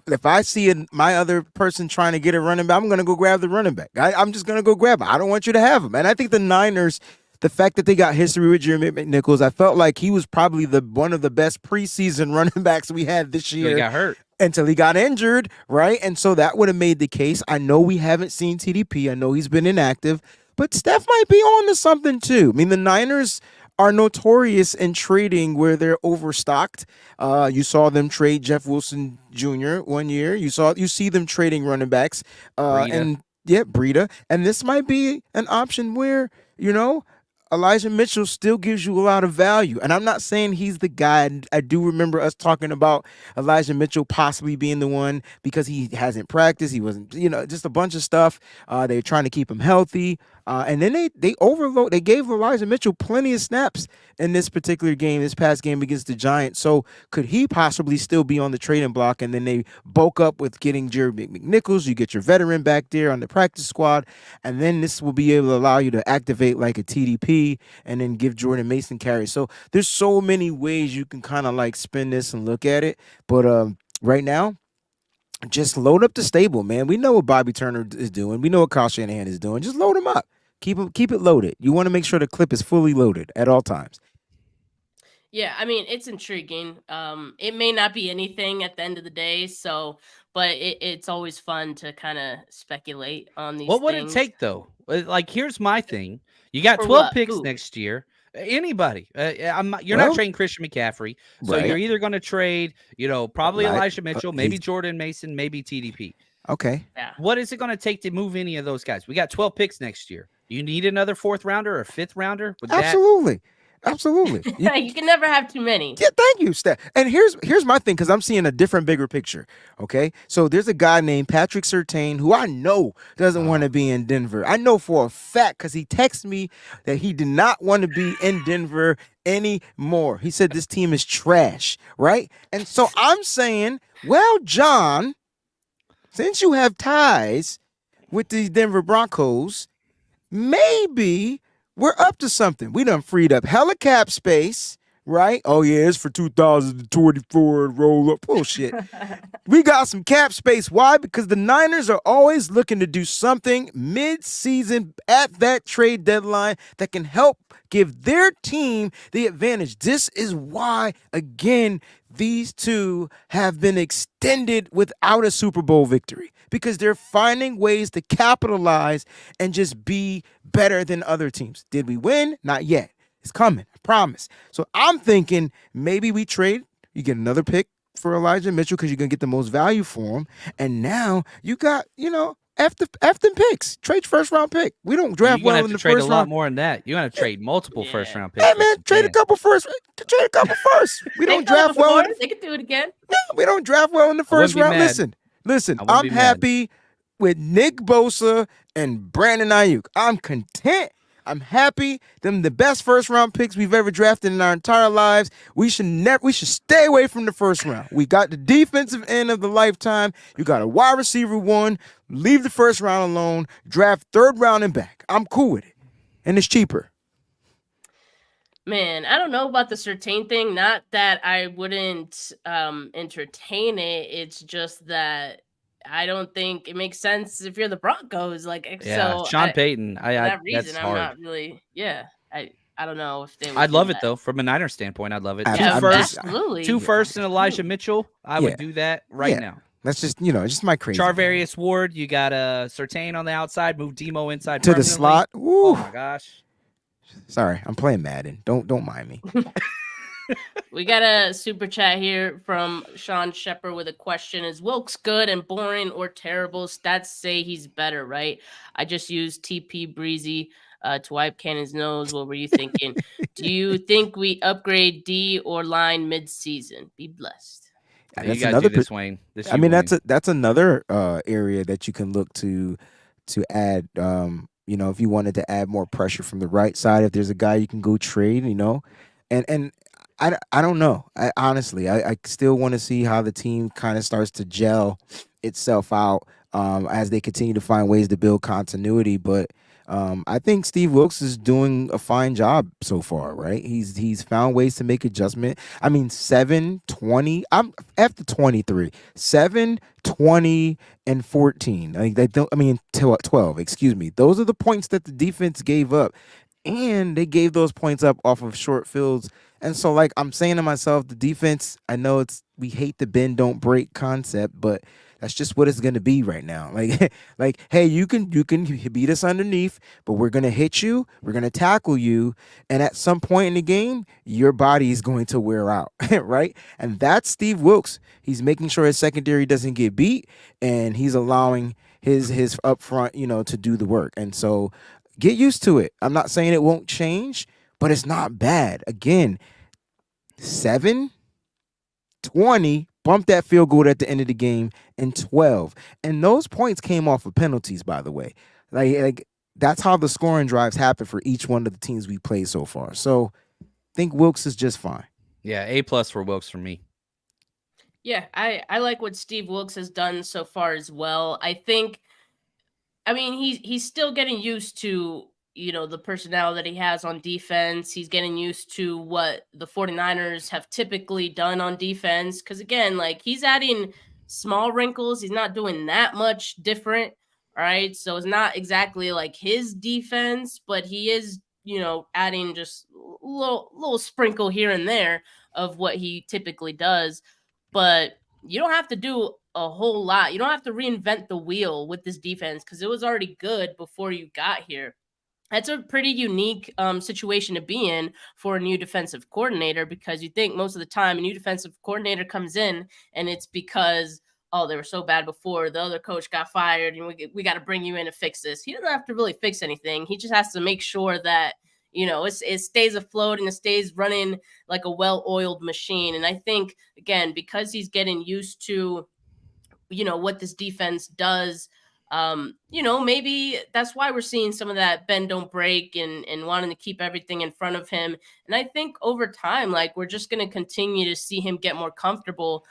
If I see my other person trying to get a running back, I'm going to go grab the running back. I'm just going to go grab him. I don't want you to have him. And I think the Niners, the fact that they got history with Jeremy McNichols, I felt like he was probably one of the best preseason running backs we had this year. He got hurt. until he got injured, right? And so that would have made the case. I know we haven't seen TDP. I know he's been inactive, but Steph might be on to something too. I mean, the Niners are notorious in trading where they're overstocked. You saw them trade Jeff Wilson Jr. one year. You see them trading running backs. Breida. And this might be an option where, Elijah Mitchell still gives you a lot of value. And I'm not saying he's the guy. I do remember us talking about Elijah Mitchell possibly being the one because he hasn't practiced. He wasn't, just a bunch of stuff. They're trying to keep him healthy. And then they gave Elijah Mitchell plenty of snaps in this particular game, this past game against the Giants. So could he possibly still be on the trading block? And then they bulk up with getting Jerry McNichols. You get your veteran back there on the practice squad. And then this will be able to allow you to activate like a TDP and then give Jordan Mason carries. So there's so many ways you can kind of like spin this and look at it. But right now, just load up the stable, man. We know what Bobby Turner is doing. We know what Kyle Shanahan is doing. Just load him up. Keep it loaded. You want to make sure the clip is fully loaded at all times. Yeah, I mean, it's intriguing. It may not be anything at the end of the day, but it's always fun to kind of speculate on these What would things. it take, though? Like, here's my thing. You got For 12 what? picks Who? next year. Anybody. You're not trading Christian McCaffrey. So Right. you're either going to trade, probably Elijah Mitchell, maybe Jordan Mason, maybe TDP. Okay. Yeah. What is it going to take to move any of those guys? We got 12 picks next year. You need another 4th rounder or a 5th rounder? Absolutely. You can never have too many. Yeah, thank you, Steph. And here's my thing, because I'm seeing a different, bigger picture. Okay, so there's a guy named Patrick Surtain who I know doesn't want to be in Denver. I know for a fact because he texted me that he did not want to be in Denver anymore. He said this team is trash, right? And so I'm saying, well, John, since you have ties with these Denver Broncos, maybe we're up to something. We done freed up hella cap space, right? Oh, yeah, it's for 2024 roll up. Bullshit. We got some cap space. Why? Because the Niners are always looking to do something mid-season at that trade deadline that can help give their team the advantage. This is why, again, these two have been extended without a Super Bowl victory, because they're finding ways to capitalize and just be better than other teams. Did we win? Not yet. It's coming, I promise. So I'm thinking maybe we trade. You get another pick for Elijah Mitchell because you're going to get the most value for him. And now you got, after picks. Trade first-round pick. We don't draft well in the first round. You're going to trade a lot more than that. You're going to trade multiple first-round picks. Hey, man, trade a couple first. We don't draft well. They can do it again. No, we don't draft well in the first round. Listen, I'm happy with Nick Bosa and Brandon Ayuk. I'm content. I'm happy. Them the best first round picks we've ever drafted in our entire lives. We should stay away from the first round. We got the defensive end of the lifetime. You got a wide receiver 1. Leave the first round alone. Draft 3rd round and back. I'm cool with it. And it's cheaper. Man, I don't know about the Surtain thing. Not that I wouldn't entertain it. It's just that I don't think it makes sense if you're the Broncos. Sean Payton. For that reason, that's I'm hard. not really. Yeah, I don't know if they would. I'd do love it that. though. From a Niner standpoint, I'd love it. Yeah, Absolutely. 2 firsts and Elijah Mitchell. I would do that now. That's just, just my crazy. Charvarius Ward. You got a Surtain on the outside. Move Demo inside to the slot. Woo. Oh my gosh. Sorry, I'm playing Madden. Don't mind me. We got a super chat here from Sean Shepard with a question. Is Wilkes good and boring or terrible? Stats say he's better, right? I just used TP Breezy to wipe Cannon's nose. What were you thinking? Do you think we upgrade D or line mid-season? Be blessed. You got to do this, Wayne. That's another area that you can look to add. If you wanted to add more pressure from the right side, if there's a guy you can go trade, and I don't know. I still want to see how the team kind of starts to gel itself out as they continue to find ways to build continuity. But I think Steve Wilkes is doing a fine job so far, right? He's found ways to make adjustment. I mean, 7-20. I'm after 23. 7, 20, and 14. 12. Excuse me. Those are the points that the defense gave up, and they gave those points up off of short fields And so, like, I'm saying to myself, the defense, I know we hate the bend don't break concept, but that's just what it's gonna be right now. Like, like, hey, you can beat us underneath, but we're gonna hit you, we're gonna tackle you, and at some point in the game, your body is going to wear out, right? And that's Steve Wilkes. He's making sure his secondary doesn't get beat, and he's allowing his up front, to do the work. And so get used to it. I'm not saying it won't change, but it's not bad. Again, 7-20, bump that field goal at the end of the game, and 12. And those points came off of penalties, by the way. Like that's how the scoring drives happen for each one of the teams we played so far. So I think Wilkes is just fine. Yeah, A+ for Wilkes for me. Yeah, I like what Steve Wilkes has done so far as well. I mean, he's still getting used to, the personnel that he has on defense. He's getting used to what the 49ers have typically done on defense. Because, again, like, he's adding small wrinkles. He's not doing that much different, right? So it's not exactly like his defense, but he is, adding just a little sprinkle here and there of what he typically does. But you don't have to do a whole lot. You don't have to reinvent the wheel with this defense because it was already good before you got here. That's a pretty unique situation to be in for a new defensive coordinator, because you think most of the time a new defensive coordinator comes in and it's because, oh, they were so bad before, the other coach got fired, and we got to bring you in to fix this. He doesn't have to really fix anything. He just has to make sure that, it stays afloat and it stays running like a well-oiled machine. And I think, again, because he's getting used to, what this defense does, maybe that's why we're seeing some of that bend don't break and wanting to keep everything in front of him. And I think over time, like, we're just going to continue to see him get more comfortable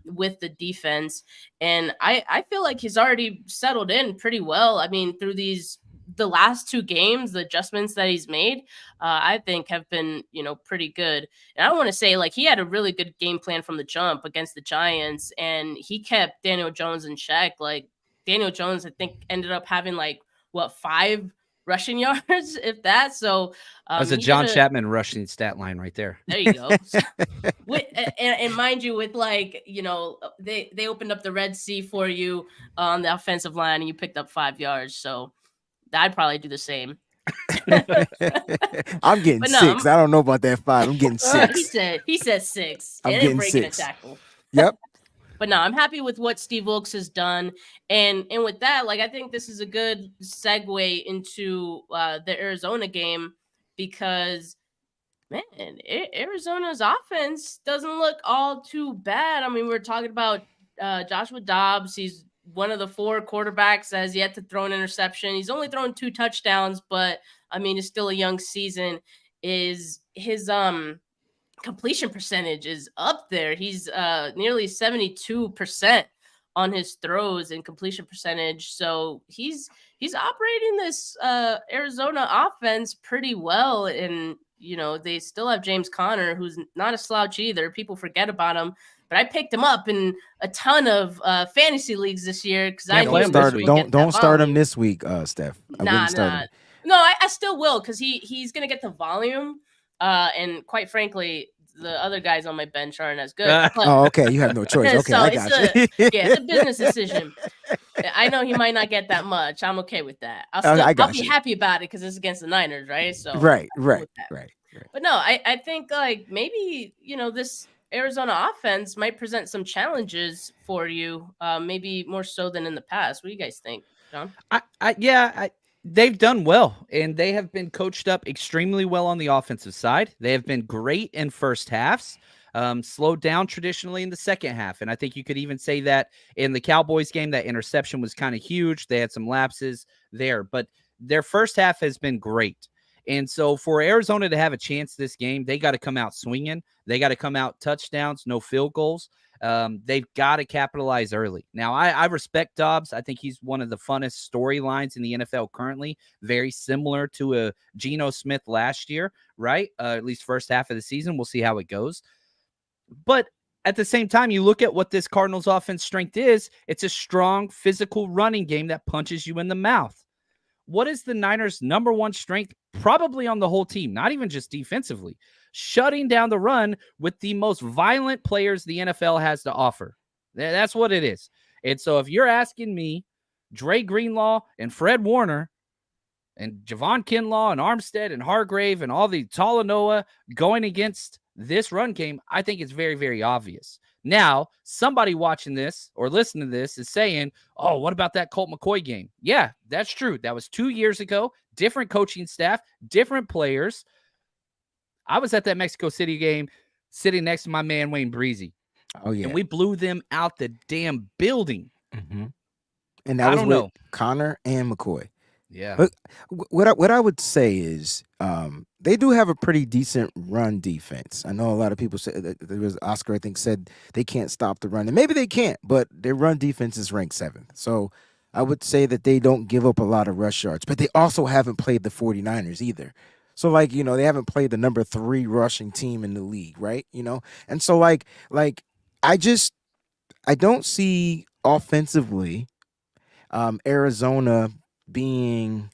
with the defense. And I feel like he's already settled in pretty well. I mean, through the last 2 games, the adjustments that he's made, I think have been, pretty good. And I want to say, like, he had a really good game plan from the jump against the Giants, and he kept Daniel Jones in check. Like, Daniel Jones, I think, ended up having 5 rushing yards, if that. So that's a John Chapman rushing stat line right there. There you go. And mind you, with they opened up the Red Sea for you on the offensive line, and you picked up 5 yards. So I'd probably do the same. I'm getting 6. I don't know about that 5. I'm getting 6. He said 6. I'm getting 6. A tackle. Yep. But no, I'm happy with what Steve Wilkes has done. And with that, I think this is a good segue into the Arizona game, because, man, Arizona's offense doesn't look all too bad. I mean, we're talking about Joshua Dobbs. He's one of the 4 quarterbacks that has yet to throw an interception. He's only thrown 2 touchdowns, but, I mean, it's still a young season. His completion percentage is up there. He's nearly 72% on his throws and completion percentage. So he's operating this Arizona offense pretty well. And, they still have James Conner, who's not a slouch either. People forget about him. But I picked him up in a ton of fantasy leagues this year because I don't start him this week, Steph. Nah. No, I still will, because he's gonna get the volume. And quite frankly, the other guys on my bench aren't as good. But, okay. You have no choice. Okay, so I got you. It's a business decision. I know he might not get that much. I'm okay with that. I'll be happy about it because it's against the Niners, right? So right. But no, I think maybe this Arizona offense might present some challenges for you, maybe more so than in the past. What do you guys think, John? They've done well, and they have been coached up extremely well on the offensive side. They have been great in first halves, slowed down traditionally in the second half. And I think you could even say that in the Cowboys game, that interception was kind of huge. They had some lapses there, but their first half has been great. And so for Arizona to have a chance this game, they got to come out swinging. They got to come out touchdowns, no field goals. They've got to capitalize early. Now, I respect Dobbs. I think he's one of the funnest storylines in the NFL currently, very similar to a Geno Smith last year, right? At least first half of the season. We'll see how it goes. But at the same time, you look at what this Cardinals offense strength is. It's a strong physical running game that punches you in the mouth. what is the Niners' number one strength? Probably on the whole team, not even just defensively. Shutting down the run with the most violent players the NFL has to offer. That's what it is. And so if you're asking me, Dre Greenlaw and Fred Warner and Javon Kinlaw and Armstead and Hargrave and all the Talanoa going against this run game, I think it's very, very obvious. Now, somebody watching this or listening to this is saying, oh, what about that Colt McCoy game? Yeah, that's true. That was 2 years ago. Different coaching staff, different players. I was at that Mexico City game sitting next to my man, Wayne Breezy. Oh, yeah. And we blew them out the damn building. Mm-hmm. And that was with Connor and McCoy. Yeah. But what I would say is they do have a pretty decent run defense. I know a lot of people say that there was Oscar, I think, said they can't stop the run. And maybe they can't, but their run defense is ranked 7th. So I would say that they don't give up a lot of rush yards, but they also haven't played the 49ers either. So, like, you know, they haven't played the number 3 rushing team in the league, right? You know? And so, like I don't see offensively Arizona being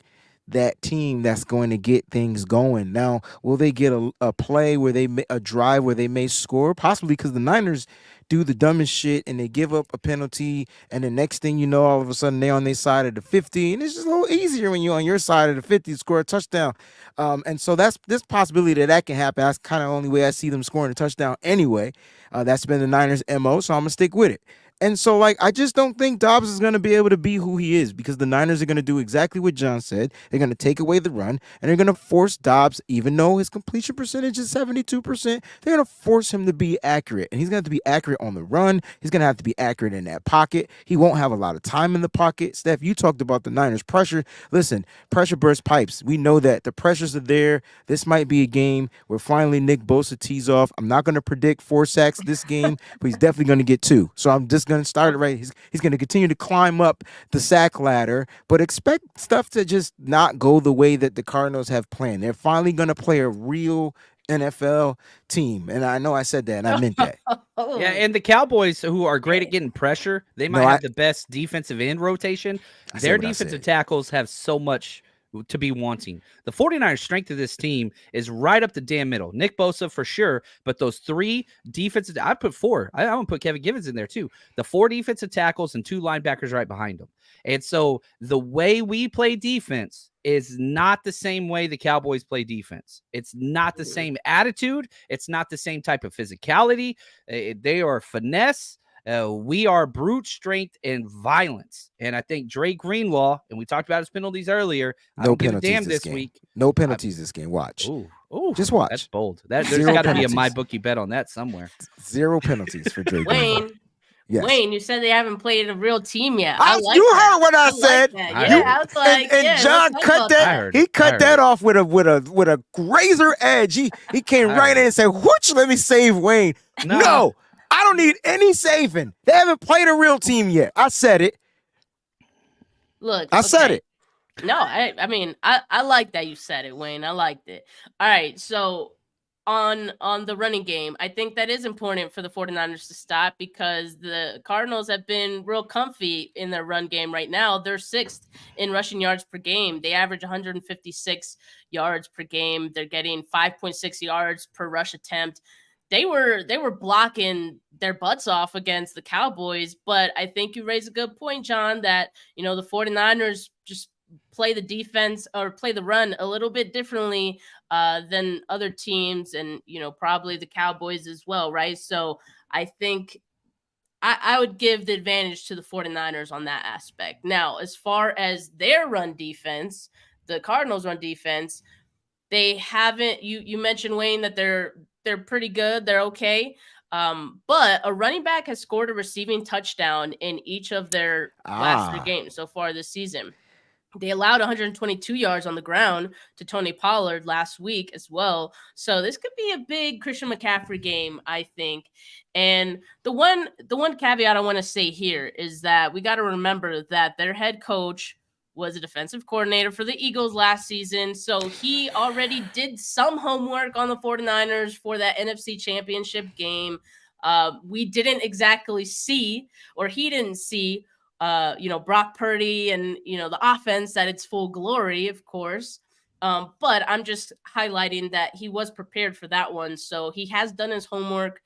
that team that's going to get things going. Now, will they get a play where a drive where they may score? Possibly, because the Niners do the dumbest shit and they give up a penalty, and the next thing you know, all of a sudden they're on their side of the 50, and it's just a little easier when you're on your side of the 50 to score a touchdown. And so that's this possibility that can happen. That's kind of the only way I see them scoring a touchdown anyway. That's been the Niners' MO, so I'm going to stick with it. And so, like, I just don't think Dobbs is going to be able to be who he is, because the Niners are going to do exactly what John said. They're going to take away the run, and they're going to force Dobbs, even though his completion percentage is 72%, they're going to force him to be accurate. And he's going to have to be accurate on the run. He's going to have to be accurate in that pocket. He won't have a lot of time in the pocket. Steph, you talked about the Niners' pressure. Listen, pressure bursts pipes. We know that. The pressures are there. This might be a game where finally Nick Bosa tees off. I'm not going to predict 4 sacks this game, but he's definitely going to get 2. So I'm just going to start it right. He's going to continue to climb up the sack ladder, but expect stuff to just not go the way that the Cardinals have planned. They're finally going to play a real NFL team, and I know I said that, and I meant that. Yeah, and the Cowboys, who are great at getting pressure, they might have the best defensive end rotation. Their defensive tackles have so much to be wanting. The 49ers' strength of this team is right up the damn middle. Nick Bosa for sure, but those 3 defensive, I put 4. I'm going to put Kevin Givens in there too. The 4 defensive tackles and 2 linebackers right behind them. And so the way we play defense is not the same way the Cowboys play defense. It's not the same attitude. It's not the same type of physicality. They are finesse. We are brute strength and violence. And I think Dre Greenlaw, and we talked about his penalties earlier. I don't give a damn this week. No penalties this game. Watch. Ooh, just watch. That's bold. There's got to be a MyBookie bet on that somewhere. 0 penalties for Dre Wayne. Yes. Wayne, you said they haven't played a real team yet. You heard what I said. Like I was like, and John cut that. He cut that off with a razor edge. He came right in and said, "Whoosh, let me save Wayne." No, I don't need any saving. They haven't played a real team yet. I said it. Look, I said it. No, I mean, I like that you said it, Wayne. I liked it. All right, so on the running game, I think that is important for the 49ers to stop, because the Cardinals have been real comfy in their run game right now. They're 6th in rushing yards per game. They average 156 yards per game. They're getting 5.6 yards per rush attempt. They were blocking their butts off against the Cowboys, but I think you raise a good point, John, that, you know, the 49ers just play the defense or play the run a little bit differently than other teams, and, you know, probably the Cowboys as well, right? So I think I would give the advantage to the 49ers on that aspect. Now, as far as their run defense, the Cardinals' run defense, they haven't, you mentioned, Wayne, that they're pretty good. They're okay. But a running back has scored a receiving touchdown in each of their last 3 games so far this season. They allowed 122 yards on the ground to Tony Pollard last week as well. So this could be a big Christian McCaffrey game, I think. And the one caveat I want to say here is that we got to remember that their head coach was a defensive coordinator for the Eagles last season. So he already did some homework on the 49ers for that NFC Championship game. We didn't exactly see, or he didn't see, Brock Purdy and, the offense at its full glory, of course. But I'm just highlighting that he was prepared for that one. So he has done his homework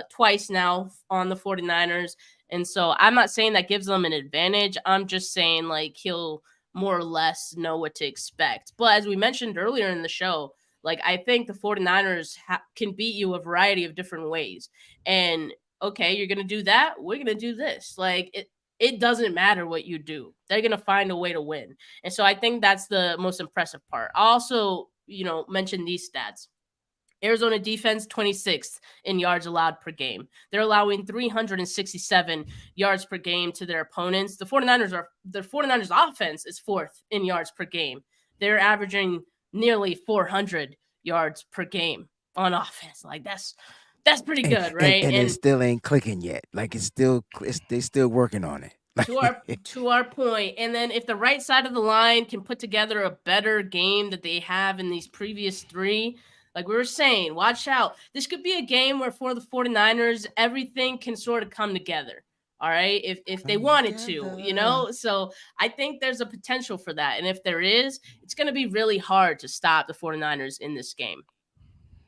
twice now on the 49ers. And so I'm not saying that gives them an advantage. I'm just saying like he'll more or less know what to expect. But as we mentioned earlier in the show, like I think the 49ers can beat you a variety of different ways. And okay, you're going to do that. We're going to do this. Like it doesn't matter what you do. They're going to find a way to win. And so I think that's the most impressive part. I also, mention these stats. Arizona defense 26th in yards allowed per game. They're allowing 367 yards per game to their opponents. The 49ers offense is 4th in yards per game. They're averaging nearly 400 yards per game on offense. Like that's pretty good, right? And it still ain't clicking yet. Like they still working on it. To our point. And then if the right side of the line can put together a better game that they have in these previous 3, like we were saying, watch out. This could be a game where for the 49ers, everything can sort of come together. All right. If they wanted to, so I think there's a potential for that. And if there is, it's going to be really hard to stop the 49ers in this game.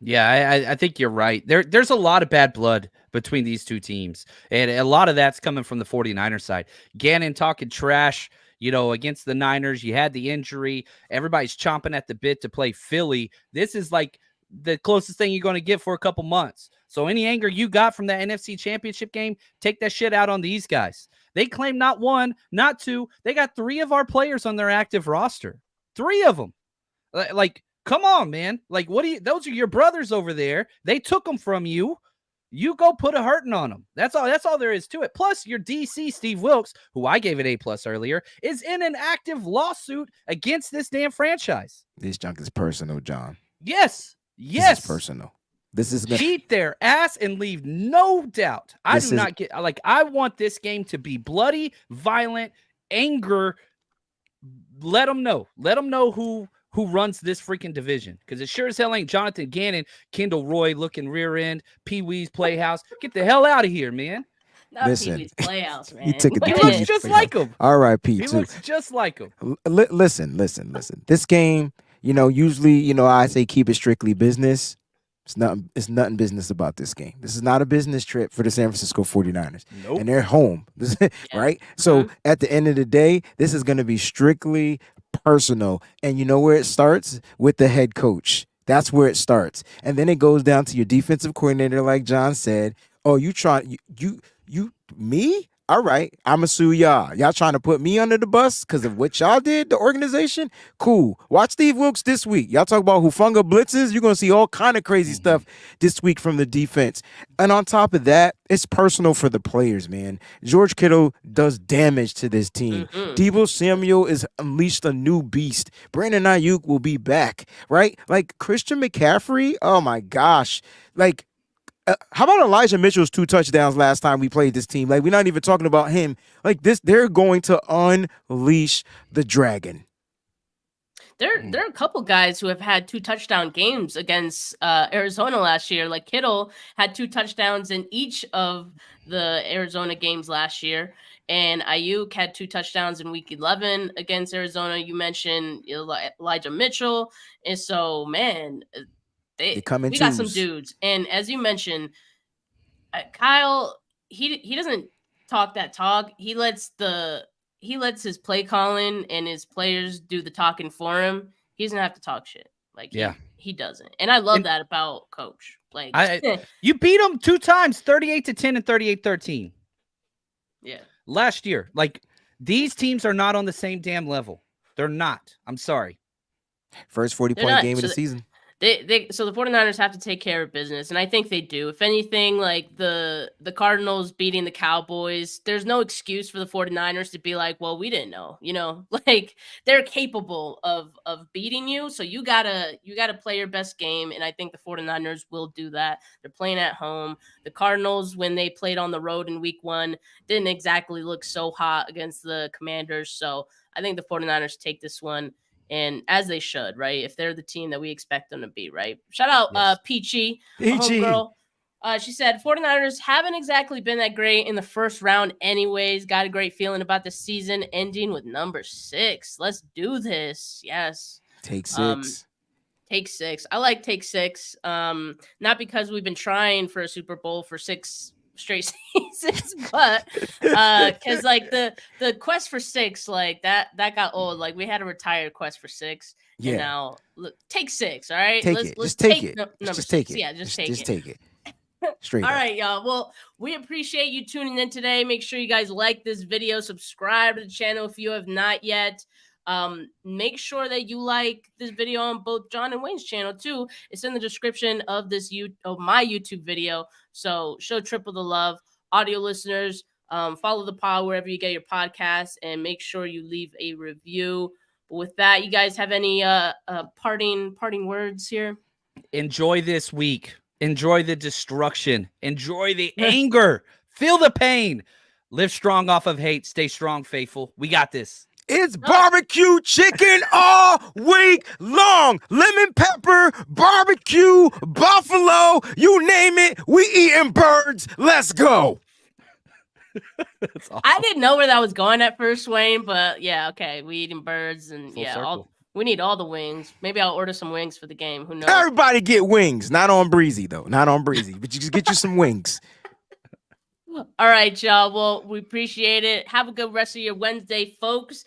Yeah, I think you're right. There's a lot of bad blood between these two teams, and a lot of that's coming from the 49ers side. Gannon talking trash, against the Niners. You had the injury. Everybody's chomping at the bit to play Philly. This is like the closest thing you're going to get for a couple months. So any anger you got from that NFC Championship game, take that shit out on these guys. They claim not 1, not 2. They got 3 of our players on their active roster. 3 of them. Like, come on, man. Like, those are your brothers over there. They took them from you. You go put a hurting on them. That's all there is to it. Plus, your DC, Steve Wilkes, who I gave an A+ earlier, is in an active lawsuit against this damn franchise. This junk is personal, John. Yes. This is personal. This is cheat their ass and leave no doubt. I want this game to be bloody, violent, anger. Let them know. Let them know who runs this freaking division, because it sure as hell ain't Jonathan Gannon, Kendall Roy looking rear end, Pee Wee's Playhouse. Get the hell out of here, man. Not Pee Wee's Playhouse, man. He took it. He looks just like him. R.I.P. He looks just like him. Listen. This game, usually, I say keep it strictly business. It's nothing business about this game. This is not a business trip for the San Francisco 49ers. Nope. And they're home, right? So at the end of the day, this is going to be strictly personal. And you know where it starts? With the head coach. That's where it starts. And then it goes down to your defensive coordinator, like John said. Oh, you me? All right, I'ma sue y'all. Y'all trying to put me under the bus because of what y'all did, the organization? Cool. Watch Steve Wilkes this week. Y'all talk about Hufanga blitzes. You're going to see all kind of crazy stuff this week from the defense. And on top of that, it's personal for the players, man. George Kittle does damage to this team. Deebo Samuel is unleashed a new beast. Brandon Ayuk will be back, right? Like Christian McCaffrey, oh my gosh. Like, how about Elijah Mitchell's 2 touchdowns last time we played this team? Like, we're not even talking about him. Like this, they're going to unleash the dragon. There are a couple guys who have had 2 touchdown games against Arizona last year. Like Kittle had 2 touchdowns in each of the Arizona games last year. And Ayuk had 2 touchdowns in week 11 against Arizona. You mentioned Elijah Mitchell. And so, man, we got some dudes. And as you mentioned, Kyle, he doesn't talk that talk. He lets his play calling and his players do the talking for him. He doesn't have to talk shit. Like he doesn't. And I love that about Coach. Like you beat him 2 times, 38-10 and 38-13. Yeah. Last year. Like, these teams are not on the same damn level. They're not. I'm sorry. First 40-point game of the season. So the 49ers have to take care of business, and I think they do. If anything, like the Cardinals beating the Cowboys, there's no excuse for the 49ers to be like, well, we didn't know, like they're capable of beating you. So you gotta play your best game. And I think the 49ers will do that. They're playing at home. The Cardinals, when they played on the road in week 1, didn't exactly look so hot against the Commanders. So I think the 49ers take this one. And as they should, right? If they're the team that we expect them to be, right? Shout out Peachy, homegirl. She said 49ers haven't exactly been that great in the first round anyways. Got a great feeling about the season ending with number 6. Let's do this. Yes. Take 6. Take 6. I like take 6. Not because we've been trying for a Super Bowl for 6 straight seasons, but because like the quest for 6, like that got old. Like we had a retired quest for 6. Yeah. And now look, take 6. All right. Let's Just take take it. Number Just 6. take it. Yeah, just take it. Straight All up. right, y'all. Well, we appreciate you tuning in today. Make sure you guys like this video, subscribe to the channel if you have not yet. Make sure that you like this video on both John and Wayne's channel too. It's in the description of my YouTube video. So show triple the love. Audio listeners, follow the pod wherever you get your podcasts, and make sure you leave a review. But with that, you guys have any parting words here? Enjoy this week. Enjoy the destruction. Enjoy the anger. Feel the pain. Live strong off of hate. Stay strong, faithful. We got this. It's barbecue chicken all week long. Lemon pepper, barbecue, buffalo, you name it. We eating birds. Let's go. That's awesome. I didn't know where that was going at first, Wayne, but yeah, okay. We eating birds and Full yeah, circle. we need all the wings. Maybe I'll order some wings for the game. Who knows? Everybody get wings. Not on Breezy, though. Not on Breezy. But you just get you some wings. All right, y'all. Well, we appreciate it. Have a good rest of your Wednesday, folks.